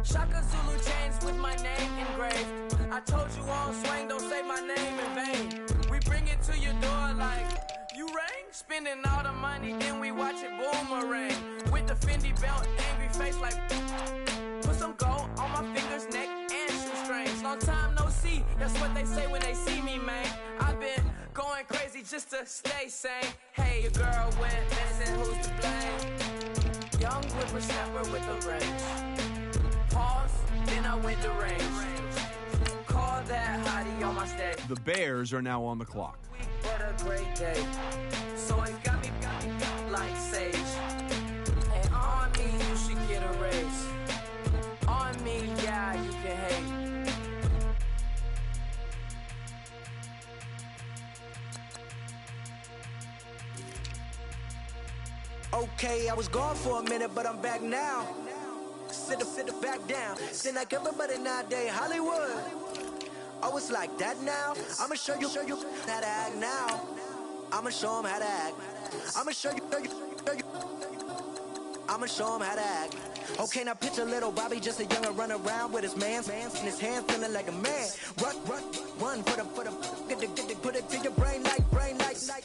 Shaka Zulu chains with my name engraved. I told you on swing, don't say my name in vain. We bring it to your door like, you rang? Spending all the money, then we watch it boomerang. With the Fendi belt, angry face like, put some gold on my fingers, neck, and shoestrings. Long time no see, that's what they say when they see me, man. I've been going crazy just to stay sane. Hey, your girl went missing, who's to blame? Young whippersnapper with the range. Pause, then I went to range. Call that hottie on my stage. The Bears are now on the clock. But a great day. So it got me like sage. And on me, you should get a raise. On me, yeah, you can hate. Okay, I was gone for a minute, but I'm back now. Sit back down. Seem like everybody nowadays, Hollywood. Oh, it's like that now. I'ma show you how to act now. I'ma show 'em how to act. I'ma show you. I'ma show 'em how to act. Okay, now picture little Bobby, just a youngin' run around with his man's in his hand, feeling like a man. Run for the get put it to your brain like.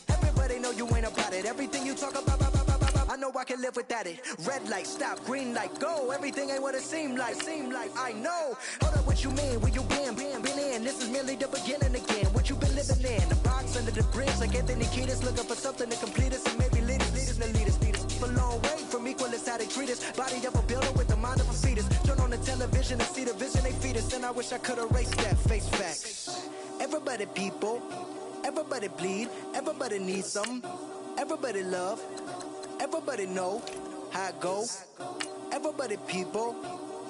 Everybody know you ain't about it. Everything you talk about, I know I can live without it. Red light, stop, green light, go. Everything ain't what it seem like. I know. Hold up, what you mean? Where you been in? This is merely the beginning again. What you been living in? The box under the bridge, like Anthony Kiedis, looking for something to complete us and maybe lead us. A long way from equal is how they treat us. Body of a builder with the mind of a fetus. Turn on the television and see the vision they feed us. And I wish I could erase that. Face facts. Everybody people, everybody bleed, everybody needs some, everybody love, everybody know how it go. Everybody people,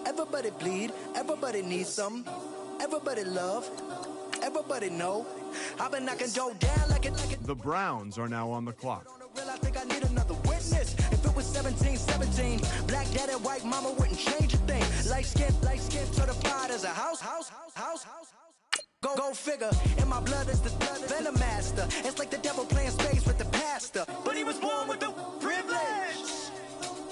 everybody bleed, everybody needs some, everybody love, everybody know. I've been knocking dough down like it. The Browns are now on the clock. I think I need another witness. If it was 17, black dad and white mama wouldn't change a thing. Light skin certified as a house. Go figure. In my blood is the venom master. It's like the devil playing space with the pastor. But he was born with the privilege.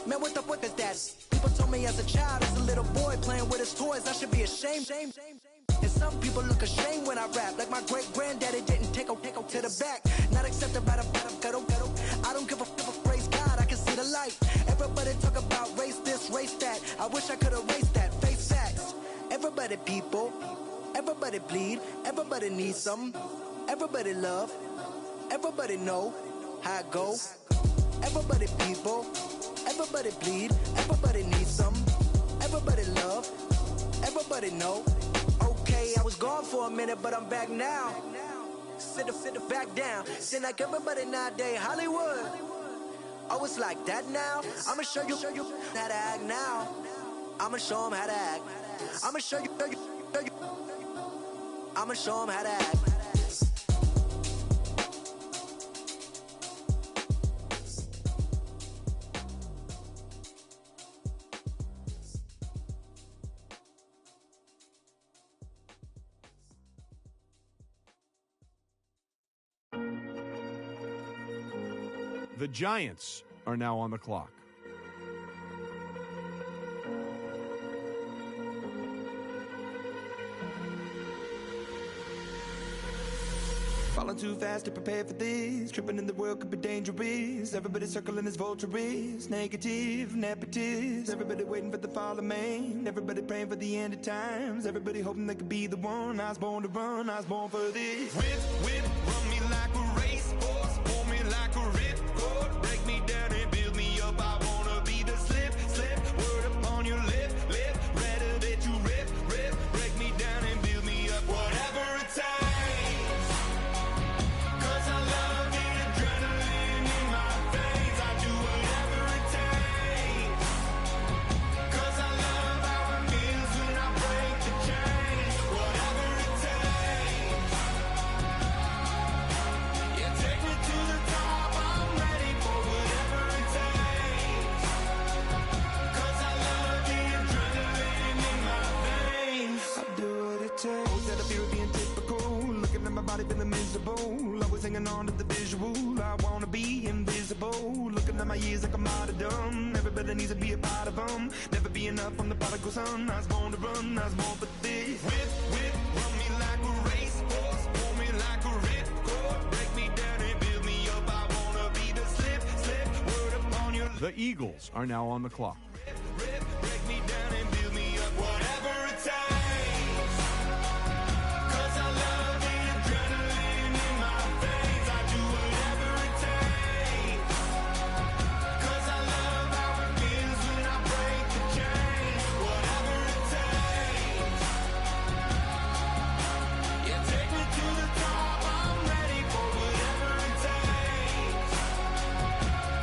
Man, what the fuck is that? People told me as a child, as a little boy playing with his toys, I should be ashamed. And some people look ashamed when I rap, like my great granddaddy didn't take to the back. Not accepted by the ghetto. I don't give a praise God, I can see the light. Everybody talk about race this, race that. I wish I could erase that. Face facts. Everybody people, everybody bleed, everybody needs some, everybody love, everybody know how it go. Everybody people, everybody bleed, everybody needs some, everybody love, everybody know. Okay, I was gone for a minute, but I'm back now. Sit back down. Seem like everybody nowadays, Hollywood. Oh, it's like that now. I'ma show you how to act now. I'ma show 'em how to act. I'ma show you. I'ma show 'em how to act. The Giants are now on the clock. Falling too fast to prepare for this. Tripping in the world could be dangerous. Everybody circling as vultures. Negative, nepotist. Everybody waiting for the fall of man. Everybody praying for the end of times. Everybody hoping they could be the one. I was born to run, I was born for this. Whip, run me like a racehorse. Pull me like a ripcord. Break me down and build me up. I wanna be the slip. Word upon your lip. Rather that you rip. Break me down and build me up. Whatever it takes. body feeling miserable. Always hanging on to the visual. I wanna be invisible. Looking at my years like I'm out of dumb. Everybody needs to be a part of them. Never be enough from the prodigal son. I was born to run, I was born for this. Whip, run me like a racehorse. Pull me like a ripcord. Break me down and build me up. I wanna be the slip, word upon your. The Eagles are now on the clock. Break me down and build me up. Whatever it takes. 'Cause I love the adrenaline in my veins. I do whatever it takes. 'Cause I love how it feels when I break the chains. Whatever it takes. You take me to the top. I'm ready for whatever it takes.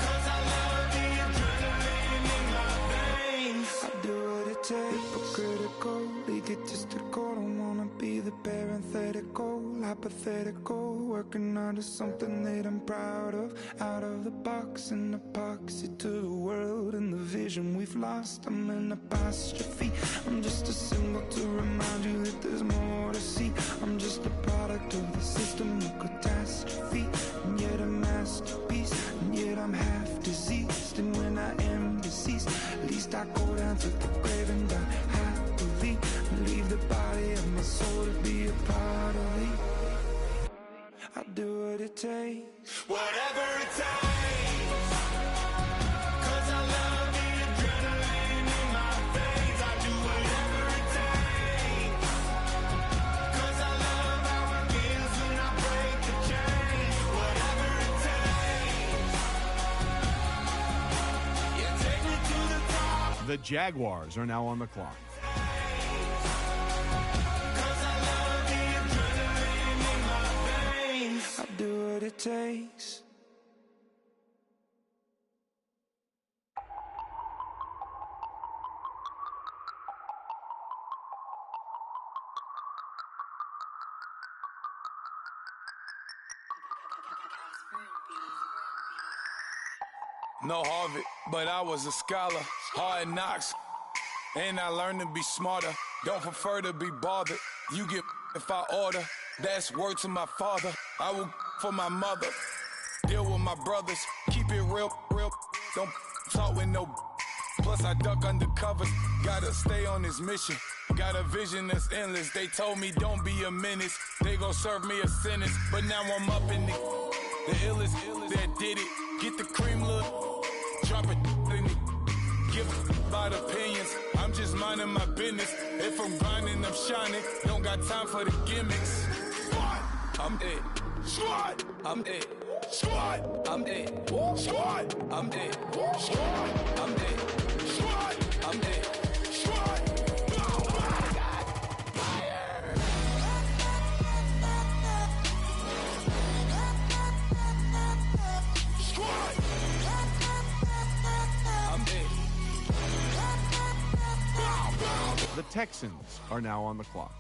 'Cause I love the adrenaline in my veins. I do what it takes. Hypocritical, egotistical. Don't wanna be the parenthetical, hypothetical. Working out of something that I'm proud of. Out of the box, an epoxy to the world and the vision we've lost. I'm an apostrophe. I'm just a symbol to remind you that there's more to see. I'm just a product of the system of catastrophe, and yet a masterpiece, and yet I'm half diseased. And when I am deceased, at least I go down to the grave and die happily, and leave the body of my soul to be a part of me. I do what it takes. Whatever it takes. 'Cause I love the adrenaline in my veins. I do whatever it takes. 'Cause I love how it feels when I break the chains. Whatever it takes. You take me to the top. The Jaguars are now on the clock. 'Cause I love the adrenaline in my veins. I do what it takes. No Harvard, but I was a scholar. Hard knocks, and I learned to be smarter. Don't prefer to be bothered. You get if I order. That's word to my father. I will for my mother. Deal with my brothers. Keep it real. Don't talk with no. Plus I duck undercover. Gotta stay on this mission. Got a vision that's endless. They told me don't be a menace. They gon' serve me a sentence. But now I'm up in the illest that did it. Get the cream look. Drop it in it. Give about opinions. I'm just minding my business. If I'm grinding, I'm shining. Don't got time for the gimmicks. I'm it. Squad. I'm it. Squad. I'm it. Squad. I'm it. Squad. I'm it. Squad. I'm it. Squad. The Texans are now on the clock.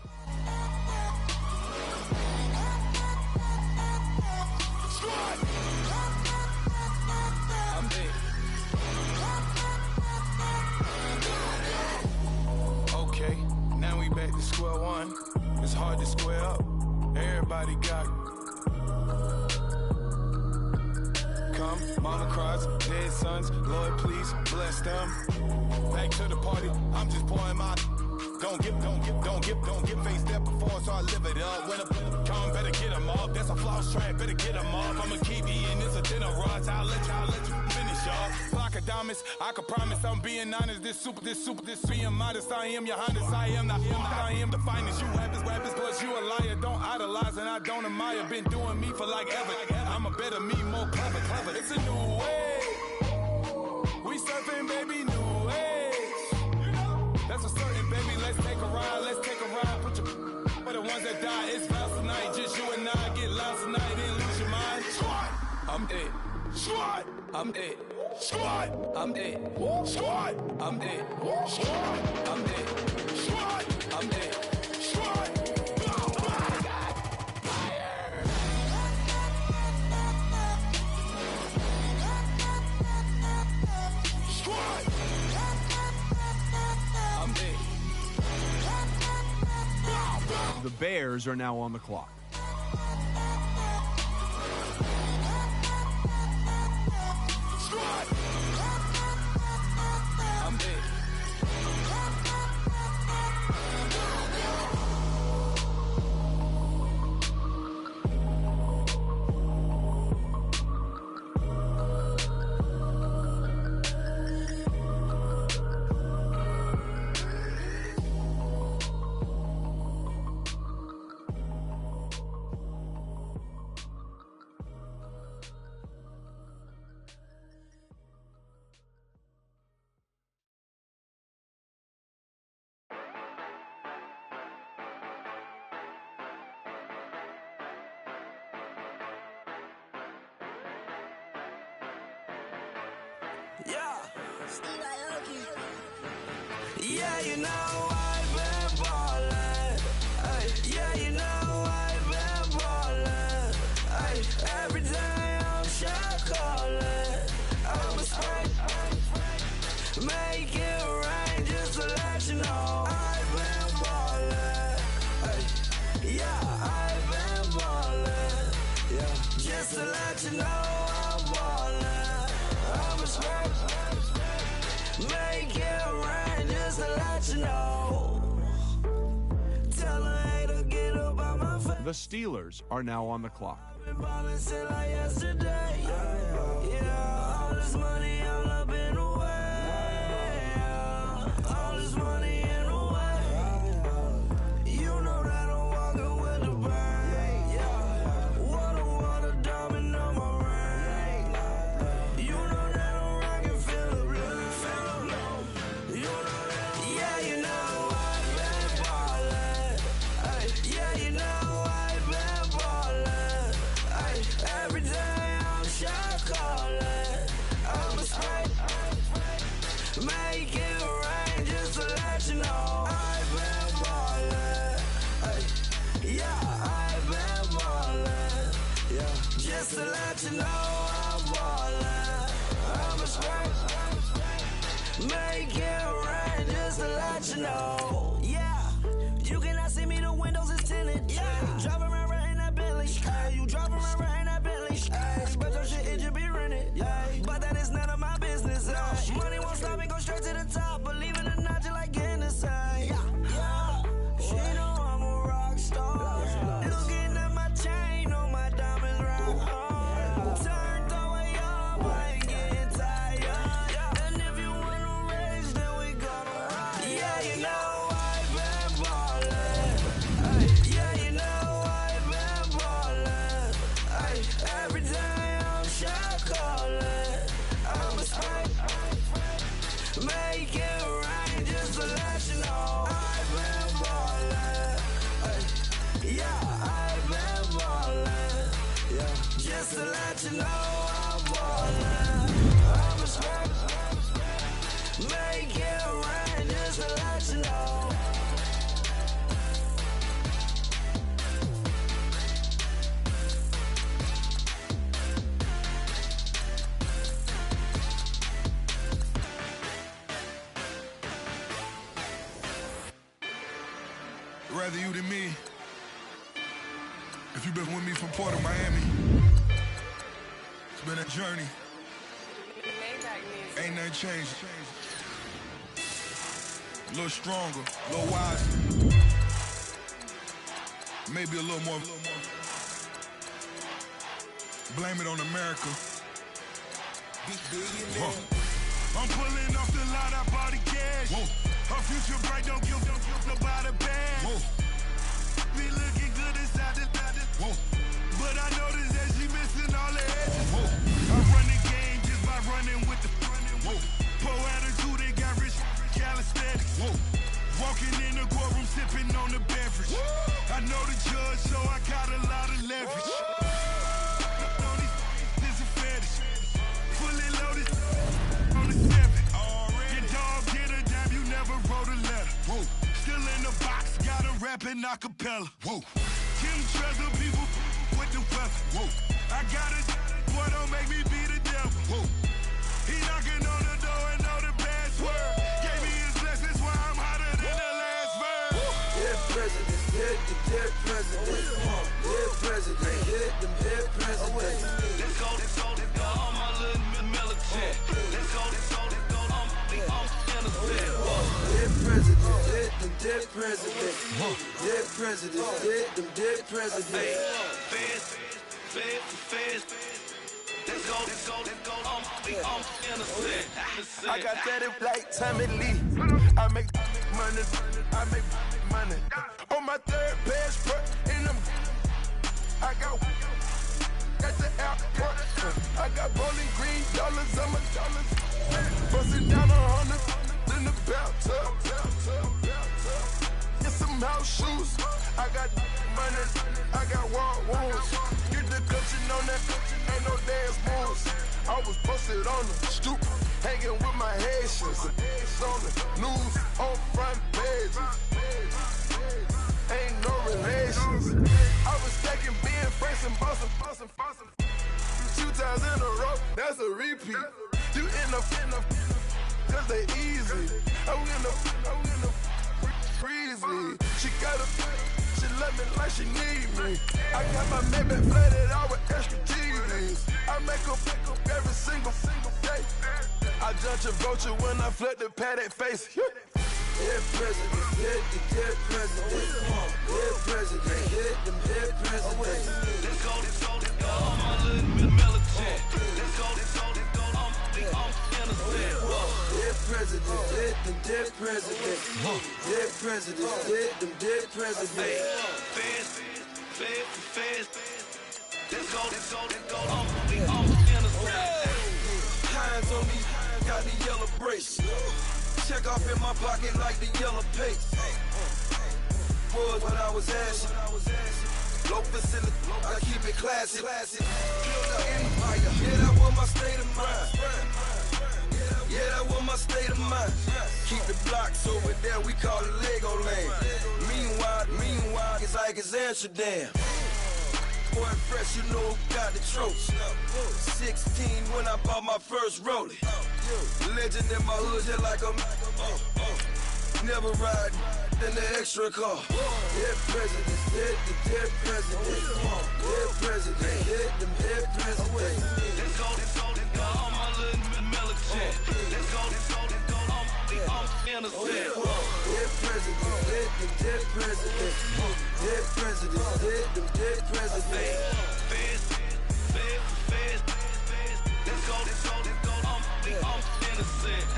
Okay, now we back to square one. It's hard to square up. Everybody got come, mama cries, dead sons. Lord, please bless them. Back to the party. I'm just pouring my. Don't get face that before, so I live it up. When a come, better get them off. That's a floss track, better get them off. I'ma keep eating this a dinner rush. I'll let you finish, y'all. Flock of diamonds, I can promise I'm being honest. This being modest. I am your highness. I am the finest. You rappers, plus you a liar. Don't idolize and I don't admire. Been doing me for like ever. I'm a better me, more clever. It's a new way. We surfing, baby, new ways. That's a certain, baby. Let's take a ride. Put your for the ones that die. It's vows tonight. Just you and I get lost tonight. Then lose your mind. Squad. I'm it. Squad. I'm it. Squad. I'm it. Squad. I'm it. Squad. I'm it. Squad. I'm it. Squad. The Bears are now on the clock. Yeah. Yeah, you know I've been ballin'. Ay, yeah, you know I've been ballin'. Ay, every day I'm shot callin'. I'm a spray. Make it rain just to let you know I've been ballin'. Ay, yeah, I've been ballin'. Yeah, just to let you know I'm ballin'. I'm a spray. Make it rain just to let you know. Tell a hater get up on my face. The Steelers are now on the clock. Been ballin' since like yesterday. Yeah, all this money all up in the way. All this money in the way. You know that I'm walking with the bank. Water, diamond on my ring. You know that I'm rockin' feel the blue. You know that, yeah, you know I've been ballin'. Ay, yeah, you know I've been ballin'. Ay, every day I'm shot callin'. I'm a spray. Make it rain just to let you know I've been ballin'. Ay, yeah, I've been ballin'. Yeah, just to let you know I'm ballin'. I'm a spray. Make it rain just to let you know. Yeah, you cannot see me, the windows is tinted. Yeah, driving around right in that Bentley. Ay, you driving around right in that Bentley. Ay, but your shit, it should be rented. Ay, but that is none of my business. Ay, money won't stop me, go straight to the top. Believe it or not, you like Guinness. Ay, yeah, she know I'm a rock star. Looking at my chain, on my diamonds rock hard. Turned the way up, I ain't getting tired. And if you wanna race, then we gonna ride. Yeah, you know I've been ballin'. Ay, yeah, you know I've been ballin'. Ay, every day I'm shot callin'. I'm a spray. Make it rain just to let you know I've been ballin'. Ay, yeah, I've been ballin'. Yeah, just to let you know I'm ballin'. I'm a spray. Make it rain just to let you know. Rather you than me. If you've been with me from Port of Miami, it's been a journey. Ain't nothing changed. A little stronger, a little wiser. Maybe a little more. Blame it on America. I'm pulling off the lot, I bought the cash. Whoa. Her future bright, don't give nobody bad. Whoa. Be looking good inside the whoa. But I noticed that she missing all the edges. Whoa. I run the game just by running with the whoa. Pro attitude, they got rich calisthenics. Whoa. Walking in the courtroom, sipping on the beverage. Whoa. I know the judge, so I got a lot of leverage. This is a fetish. Fully loaded on the 7. Your dog get a dime, you never wrote a letter. Whoa. Still in the box, got a rapping acapella. Whoa. Kim Trezor, people with the weapon. Whoa. I got a boy, don't make me be the devil. Whoa. He knocking on the door and know the password. Gave me his blessings while I'm hotter than the last verse. Dead president, dead president. Dead president, dead president. Let's go, all my little militant. Let's go, I'm innocent. Dead president, dead president. Dead president, dead president. Feds. Let's go, I'm innocent. I got that like Tommy Lee. I make money. On my third passport, and I got the airport. I got rolling green dollars on my dollars. Busting down 100 in the bathtub. Get some house shoes. I got money. I got war wounds. Get the clutching on that. Ain't no dance moves. I was busted on the stoop. hanging with my Haitians. On the news, on front pages. Ain't no relations. I was taking being fresh and bustin'. 2 times in a row, that's a repeat. You end up, cause they easy. I win the freezy. She love me like she need me. I got my Maybach flooded out with extra TVs. I make her pick up every single day. I judge a vulture when I flip the paddock face. Dead president, dead president. Dead president, hit them dead presidents. Let's go, I'm a little bit militant. Let's go, I'm innocent. Dead president, hit them dead presidents. Dead president, hit them dead presidents. Fast. Let's go, I'm innocent. Hands on me, got the yellow brace. Check off in my pocket like the yellow paste. Was what I was asking. Low facility, I keep it classy. Build an empire, yeah, that was my state of mind. Yeah, that was my state of mind. Keep the blocks over there, we call it Lego land. Meanwhile, it's like it's Amsterdam. Boy, fresh, you know who got the tropes. 16 when I bought my first rollie. Legend in my hood, just like a never ride in the extra car. Dead presidents, dead presidents. Dead presidents, hit them dead presidents. Let's go, I'm a little bit militant. Let's go, I'm innocent. Dead presidents, hit them dead presidents. Dead presidents, hit them dead presidents. Fast. Let's go, I'm innocent.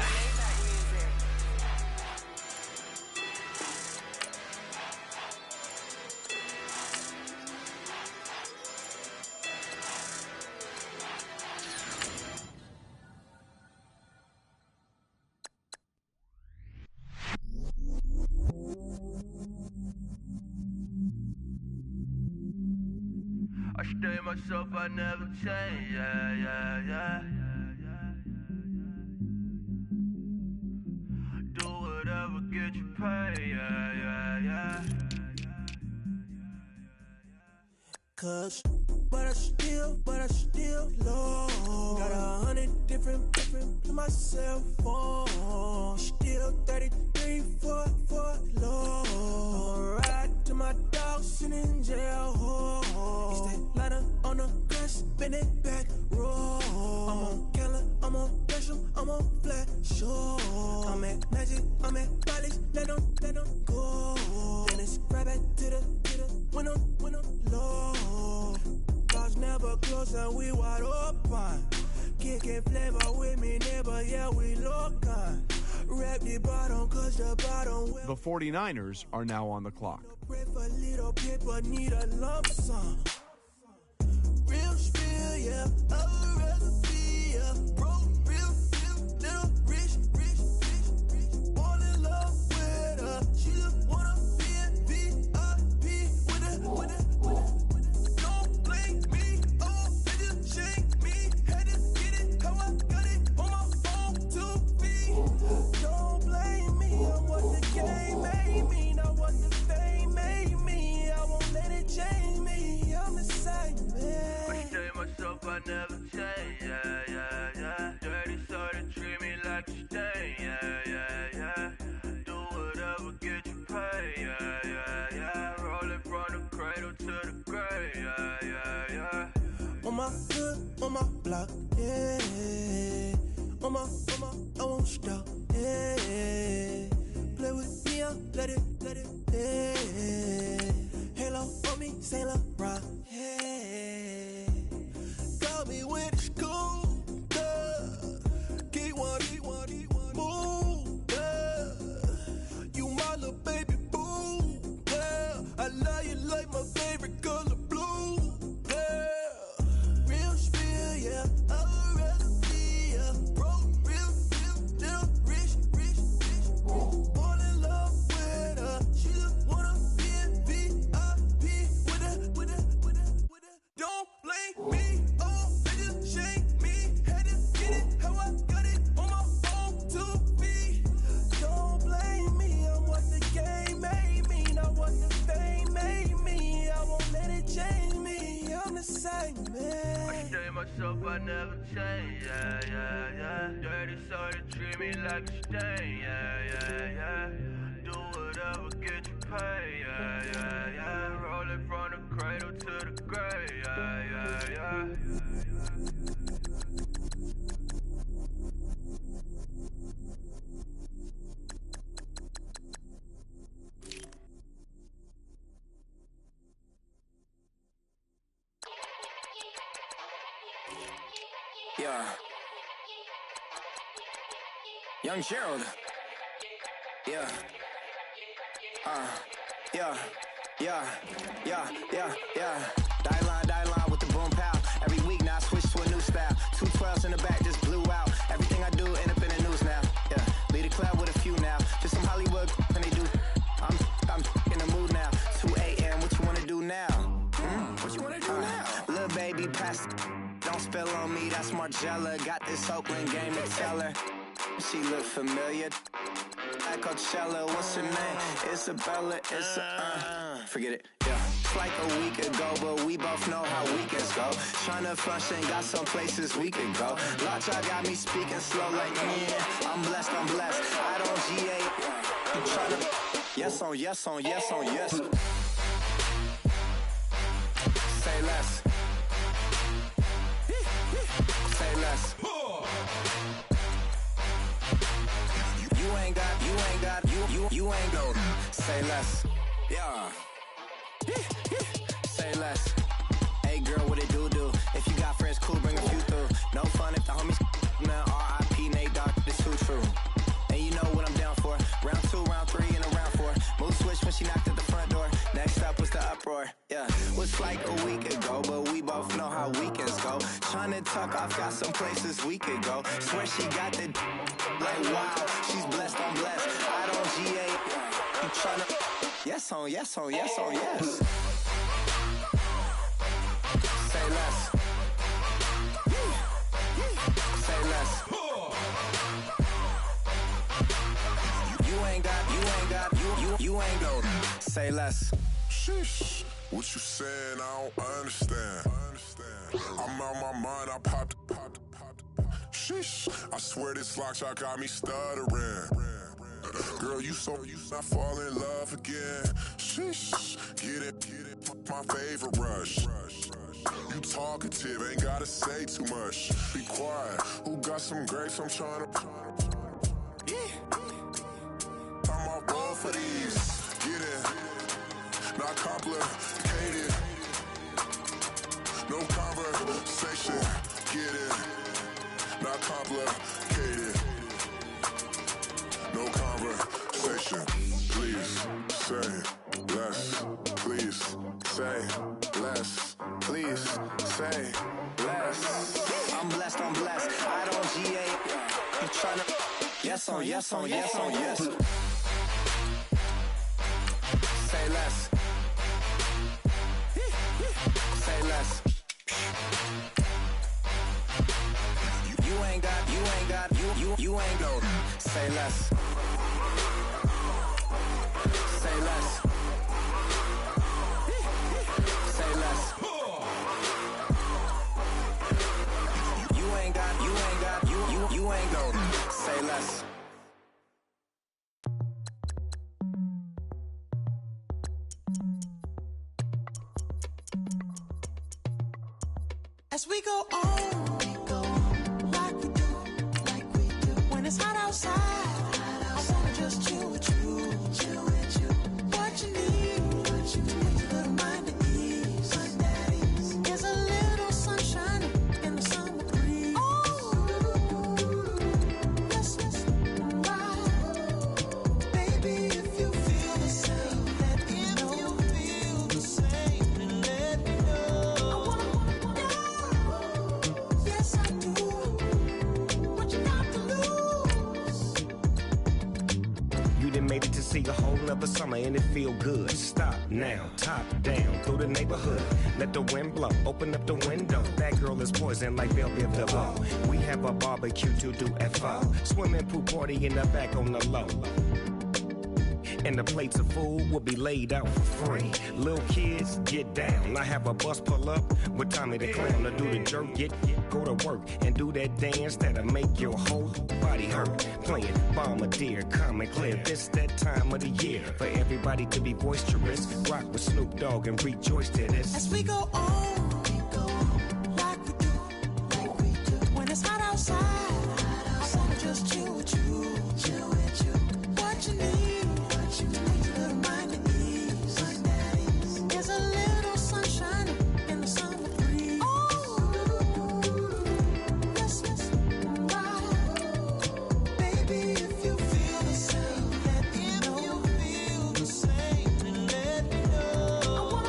I stay myself, I never change, yeah. Do whatever, get you paid, yeah. Cause, but I still low. Got 100 different to my cell phone. Still 33 for low. I'ma ride to my dog sitting in jail. It's that lighter on the grass, spin it back, roll. I'm on Keller, I'm on Gresham, I'm on Flat Shore. I'm at Magic, I'm at Bally's, let them go. Then it's right back to the when I'm low. Cause never close and we wide open. Kicking flavor with me, neighbor, yeah, we local. Rap the bottom, cause the bottom will. The 49ers are now on the clock. Pray for little people, need a lump sum. Real spill, yeah, I'd rather be, yeah. Broke, real, little rich. Fall in love with her. She just wanna be in VIP with it. Don't blame me, oh, they just shake me. Had to get it, how I got it on my phone to be. Don't blame me, I'm what the game made me, not what the fame made me. I won't let it change me, I'm the same man. I stay myself, I never change, yeah. Dirty soda, treat me like a stain, yeah. Do whatever, get you paid, yeah. Rolling from the cradle to the grave, yeah. On my hood, on my block, yeah. On my, I won't stop, yeah. Play with me, I'll let it, yeah. Halo on me, Saint Laurent, yeah. Got me with the school, yeah. Keep one, move, yeah. You my little baby boo, yeah. I love you like my favorite color blue, yeah. Real spill, yeah. I'd rather be, yeah. Broke, real, little rich. Fall in love with her. She just wanna be in VIP with it. remind myself I never change, yeah, yeah, yeah. Dirty soul to treat me like a stain, yeah, yeah, yeah. Do whatever, get you paid, yeah, yeah, yeah. Rolling from the cradle to the grave, yeah, yeah, yeah. Yeah. Young Gerald. Yeah. Yeah. Die line with the boom pow. Every week now I switch to a new style. 212s in the back just blew out. Everything I do end up in the news now. Yeah. Lead a club with a few now. Just some Hollywood and they do. I'm in the mood now. 2 a.m. What you wanna do now? What you wanna do now? Little baby pass. Don't spill on me, that's Margella. Got this Oakland game to tell her. She look familiar. Like Coachella, what's her name? Isabella, forget it, yeah. It's like a week ago, but we both know how weekends go. Tryna function, got some places we could go. Lot y'all got me speaking slow like, yeah, I'm blessed. I don't GA. You tryna, yes on yes. Say less. Say less. You ain't go. Say less. Yeah. Say less. Hey girl, what it do? If you got friends, cool, bring a few through. No fun if the homies, man. R.I.P. Nate Dogg, this too true. And you know what I'm down for. Round 2, round 3, and a round 4. Mood switch when she knocked at the front door. Next up was the uproar. Yeah, was like a week ago, but we both know how weekends go. Tryna tuck off, got some places we could go. Swear she got the like wow, she's blessed. I don't GA. You tryna yes on yes. Say less. Say less. You ain't go. Say less. Sheesh. What you saying? I don't understand. I'm out my mind. I popped. Sheesh. I swear this lock shot got me stuttering. Girl, you not fall in love again. Sheesh. Get it. My favorite rush. You talkative, ain't gotta say too much. Be quiet. Who got some grapes? I'm tryna. I'm off ball for these. Get it. Not complicated. No conversation. Get it. Not complicated. No conversation. Please say less. Please say less. Please say less. I'm blessed. I don't GA. You tryna yes on yes. Say less. Say less. You ain't go. Say less. Say less. Say less. You ain't go. Say less. As we go on, like we do. When it's hot outside, I wanna just chill with you. What you need, to put your little mind at ease. There's a little sunshine in the summer breeze. Oh, let's ride. Baby, if you feel the same, let me know. Yes, I do. What you got to lose? You done made it to see a whole nother summer and it feel good. Stop now, top down through the neighborhood. Let the wind blow, open up the window. That girl is poison like Belleville below. We have a barbecue to do FO. Swimming pool party in the back on the low. and the plates of food will be laid out for free. Little kids, get down. I have a bus pull up with Tommy the Clown to do the jerk. Go to work and do that dance that'll make your whole body hurt. Playing Bombardier, Common Clear. This that time of the year for everybody to be boisterous. Rock with Snoop Dogg and rejoice to this. As we go on, like we do. When it's hot outside, I wanna just chill with you. What you need, to make your little mind at ease. There's a little sunshine in the summer breeze. Yes, right. Baby, if you feel the same, let me know. If you feel the same, then let me know.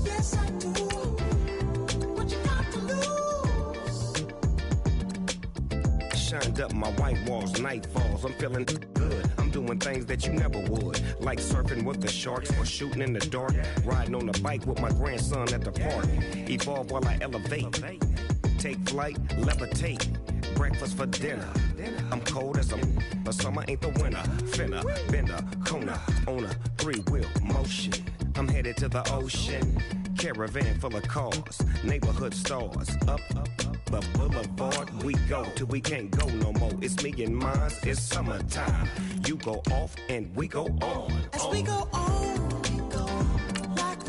Yes, I do. What you got to lose? Shined up my white walls, night falls. I'm feeling good. I'm doing things that you never would, like surfing with the sharks or shooting in the dark. Riding on a bike with my grandson at the park. Evolve while I elevate. Take flight, levitate. Breakfast for dinner. I'm cold as but summer ain't the winter. Finna, bender, Kona, on a 3-wheel motion. I'm headed to the ocean. Caravan full of cars, neighborhood stars. Up the boulevard we go till we can't go no more. It's me and mine, it's summertime. You go off and we go on. As we go on, like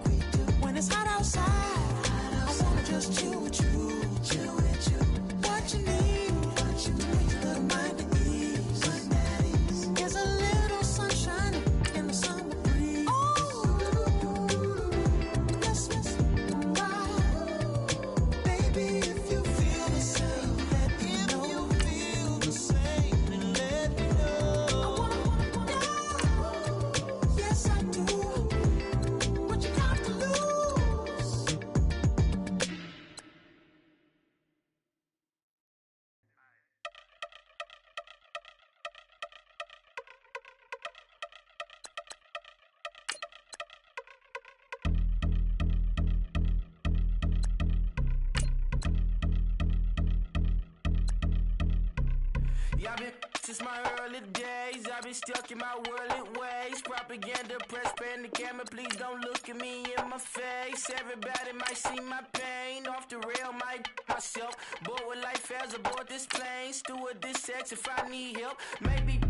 we do. When it's hot outside, I wanna just chill with you. What you need, to make your little mind at ease. There's a little sunshine in the summer breeze. Yes, right. Baby, if you feel the same, let me know. If you feel the same, then let me know. Yes, I do. What you got to lose? Yeah, I've been since my early days. I've been stuck in my worldly ways. Propaganda, press, pan the camera. Please don't look at me in my face. Everybody might see my pain. Off the rail, might myself. Bored with life as aboard this plane. Steward this sex if I need help. Maybe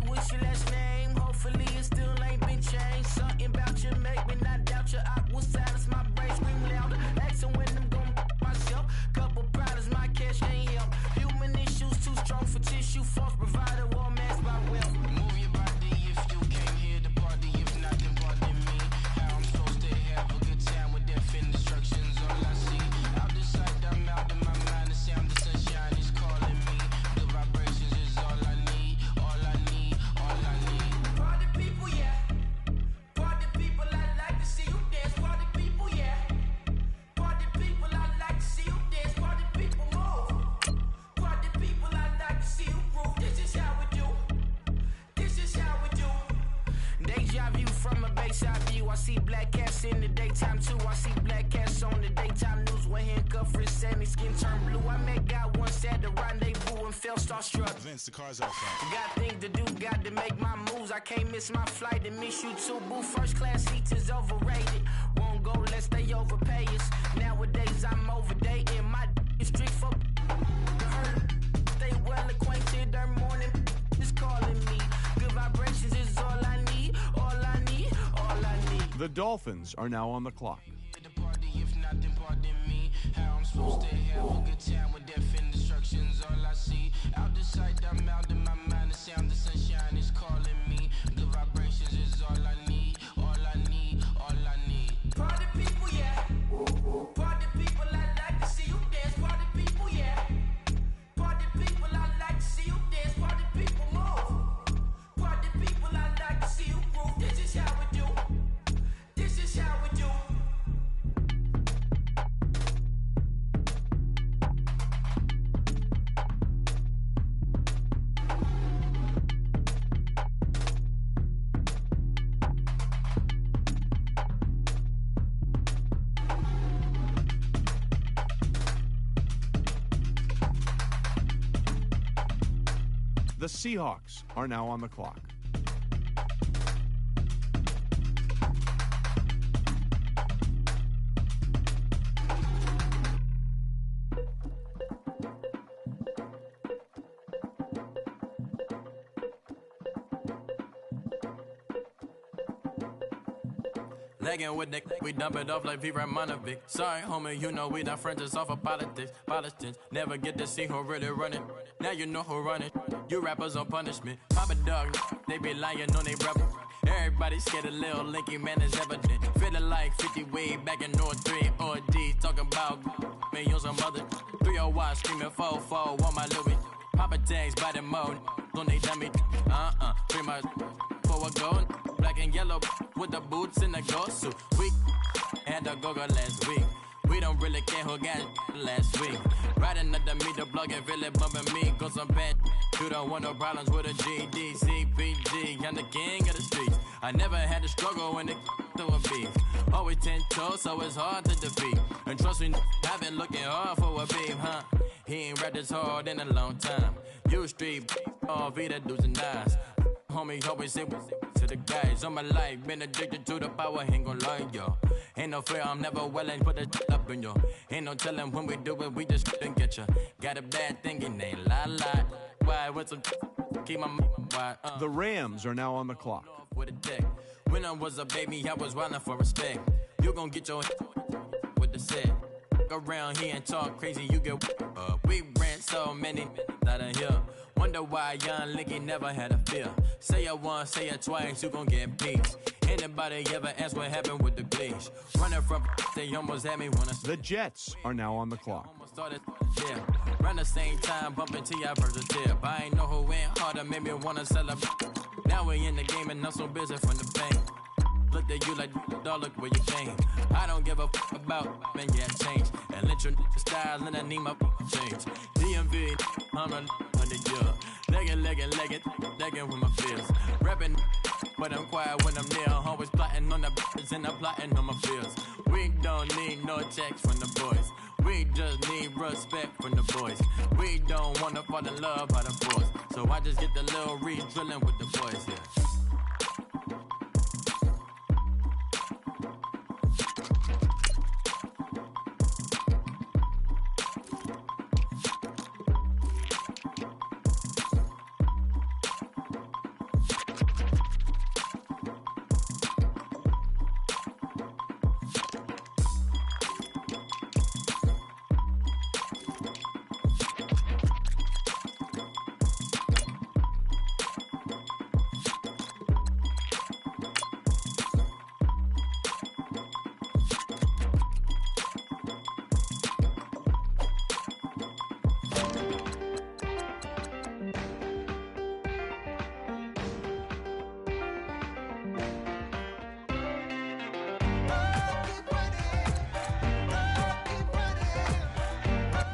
what's your last name? Hopefully it still ain't been changed. Something about you make me not doubt you. I will silence my brain, scream louder. Asking when I'm gonna myself. Couple problems, my cash ain't help. Human issues too strong for tissue. False provider, war mask by wealth. Move your body if you came here to party. If not, then pardon me. How I'm supposed to have a good time with death and destruction's all I see. Out the sight, I'm out of my mind. The sound, the sunshine is calling me. The vibrations is all I need. All I need, all I need. Party people, yeah. Party people, I like to see you dance. Party people, yeah. Party people, I like to see you dance. Party people, move. Party people, I like to see you groove. This is how we do. This is how we do. Deja view from a bayside view. I see black cats in the daytime too. I see black cats on the daytime news. When handcuffed wrist and his skin turned blue. I met God once at the rendezvous and felt starstruck. Vince, the car's outside. Got things to do, got to make my moves. I can't miss my flight and miss you too. Boo, first class seats is overrated. Won't go lest they overpay us. Nowadays I'm overdating. My is strict for stay well acquainted. Their morning is calling me. Good vibrations is all I need. All I need, all I need. The Dolphins are now on the clock. The party, if not, then pardon me. How I'm supposed to have a good time with death and destruction's all I see. Out the sight, I'm out of my mind. The sound, the sunshine is calling me. Good vibrations is all I need. All I need, all I need. Party people, yeah. Party people, I like to see you dance. Party people, yeah. Party people, I like to see you dance. Party people, move. Party people, I like to see you groove. This is how we do. This is how we do. The Seahawks are now on the clock. Legging with Nick, we dump it off like V. Ramonovic. Sorry, homie, you know we not friends, it's off of politics. Politics, never get to see who really running. Now you know who running. You rappers on punishment. Papa dog, they be lying on they rebel. Everybody scared a little linky, man, is evident. Feeling like 50 way back in North 3 or D. Talking about me on some other 301 screaming 4-4 on my Louis. Papa tags by the mode, on they dummy. Pretty much for a gold. Black and yellow with the boots and the ghost suit. We had the go-go last week. We don't really care who got it last week. Riding under me, the blog and really bumping me. Cause I'm bad. You don't want no problems with a GD, CPG. I'm the king of the streets. I never had to struggle when it through a beef. Always 10 toes, so it's hard to defeat. And trust me, I've been looking hard for a beef, huh? He ain't rapped this hard in a long time. You street, all Vita dudes and eyes. Homie always say to the guys on my life, been addicted to the power, ain't gon' lie, yo. Ain't no fear, I'm never willing, put the up in yo. Ain't no telling when we do it, we just didn't get ya. Got a bad thing, it ain't lie. Why, with some keep my why, The Rams are now on the clock. With a dick. When I was a baby, I was wildin' for respect. You gon' get your with the set. Around here and talk crazy, you get we ran so many out of here. Wonder why young Licky never had a fear. Say it once, say it twice, you gon' get beat. Anybody ever ask what happened with the bleach? Running from they almost had me wanna. The Jets are now on the clock. Almost started, yeah. Around the same time, bumping T.I. versus tip. I ain't know who went harder, made me wanna celebrate. Now we in the game and I'm so busy from the bank. Look at you like, dog, look where you came. I don't give a about, man, yeah, change. And let your style and I need my change. DMV, I'm a year. Legging with my fears. Rapping, but I'm quiet when I'm near. Always plotting on the bitches and I'm plotting on my fears. We don't need no checks from the boys. We just need respect from the boys. We don't wanna fall in love by the force. So I just get the little reeds drilling with the boys, yeah.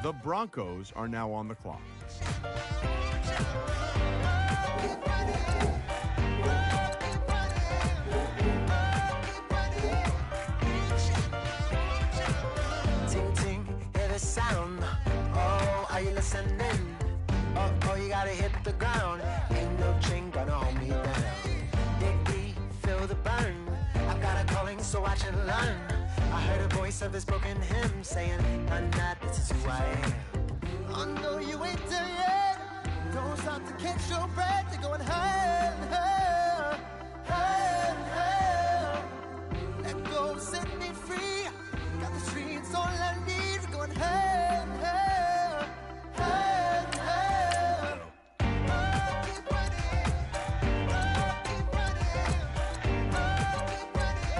The Broncos are now on the clock. Ting ting, hear the sound. Oh, are you listening? Oh, you gotta hit the ground. Ain't no chain gonna hold me down. Dig deep, feel the burn. I've got a calling, so watch and learn. I heard a voice of this broken hymn saying, "I'm not, this is who I am." I know you ain't there yet. Don't stop to catch your breath. You're going higher, higher, higher, higher. Let go, set me free. Got the streets all I need. We're going higher, higher, higher, higher. Oh, keep running. Oh, keep running. Oh, keep running.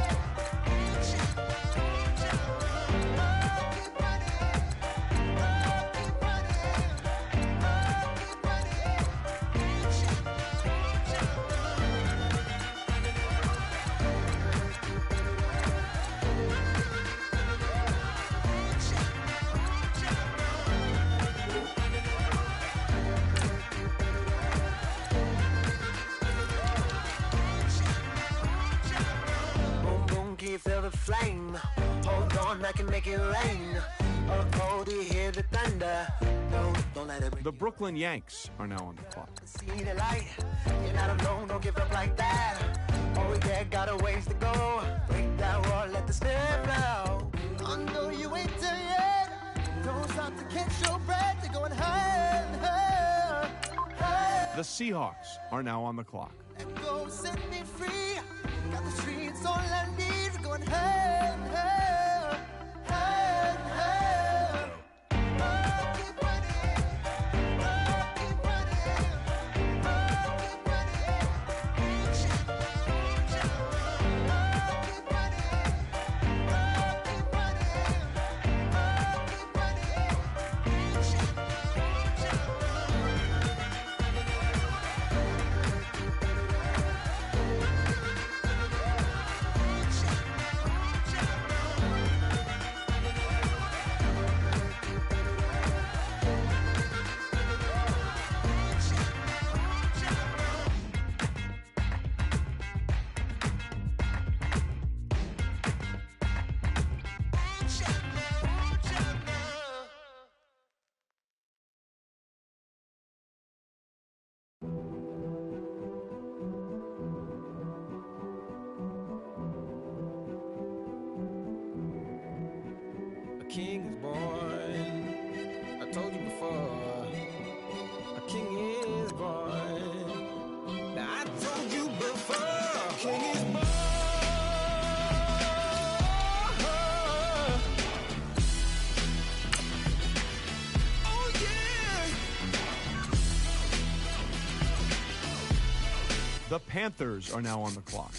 Boom, boom, can you feel the flame? Hold on, I can make it rain. Oh, do you hear the thunder? No, don't let it. The Brooklyn Yanks are now on the clock. See the light. You're not alone, don't give up like that. Oh, yeah, got a ways to go. Break that wall, let the spirit flow. I know you ain't there yet. Don't stop to catch your breath. You're going higher and higher, higher. The Seahawks are now on the clock. Let go, set me free. Got the streets, all I need. We're going higher and higher, higher and higher. Oh, keep running. Oh, keep running. Oh, keep running. Keep running. Oh, keep running. Oh, keep A king is born. I told you before. A king is born. Now I told you before. A king is born. Oh yeah. The Panthers are now on the clock.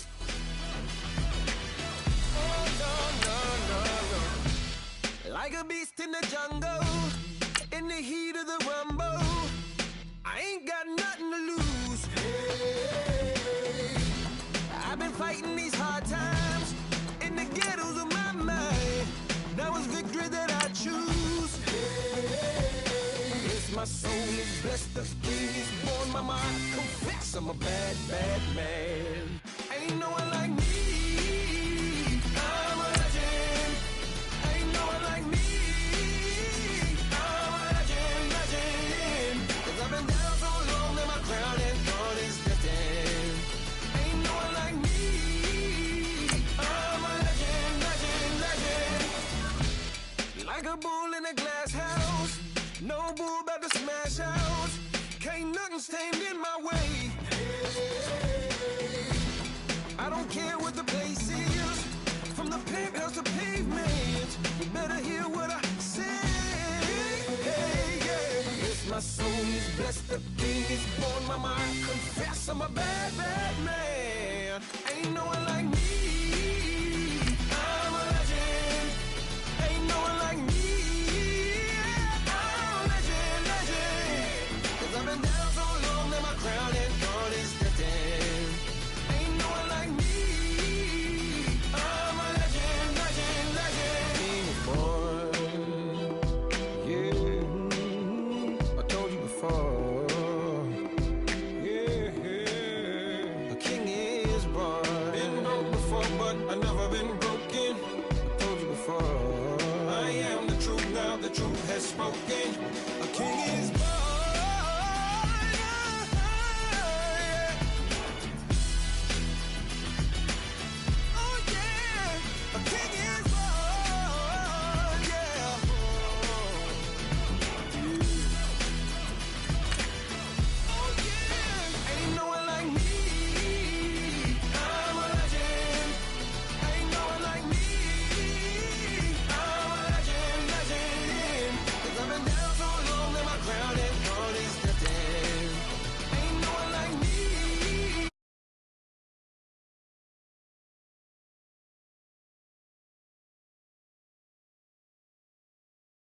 Like a beast in the jungle, in the heat of the rumble, I ain't got nothing to lose. Hey, I've been fighting these hard times in the ghettos of my mind. Now it's victory that I choose. Hey, yes, my soul is blessed, the king is born. Mama, I confess I'm a bad, bad man. Ain't no one like me. I'm a legend. Ain't no one like me. I'm a legend, legend. 'Cause I've been down so long that my crown and thorn is destined. Ain't no one like me. I'm a legend, legend, legend. Like a bull in a glass house. No bull about to smash out. Can't nothing stand in my way. I don't care what the place is. From the penthouse to pavement, you better hear what I say. Hey, yeah. Yes, my soul is blessed, the king is born. Mama, I confess I'm a bad, bad man. Ain't no one like me. I'm a legend. Ain't no one like me. I'm a legend, legend. 'Cause I've been down so long that my crown and thorn is destined. Ain't no one like me. I'm a legend, legend, legend. King is born. Yeah, I told you before. Yeah, a king is born. Been broke before, but I never been broken. I told you before. I am the truth now, the truth has spoken.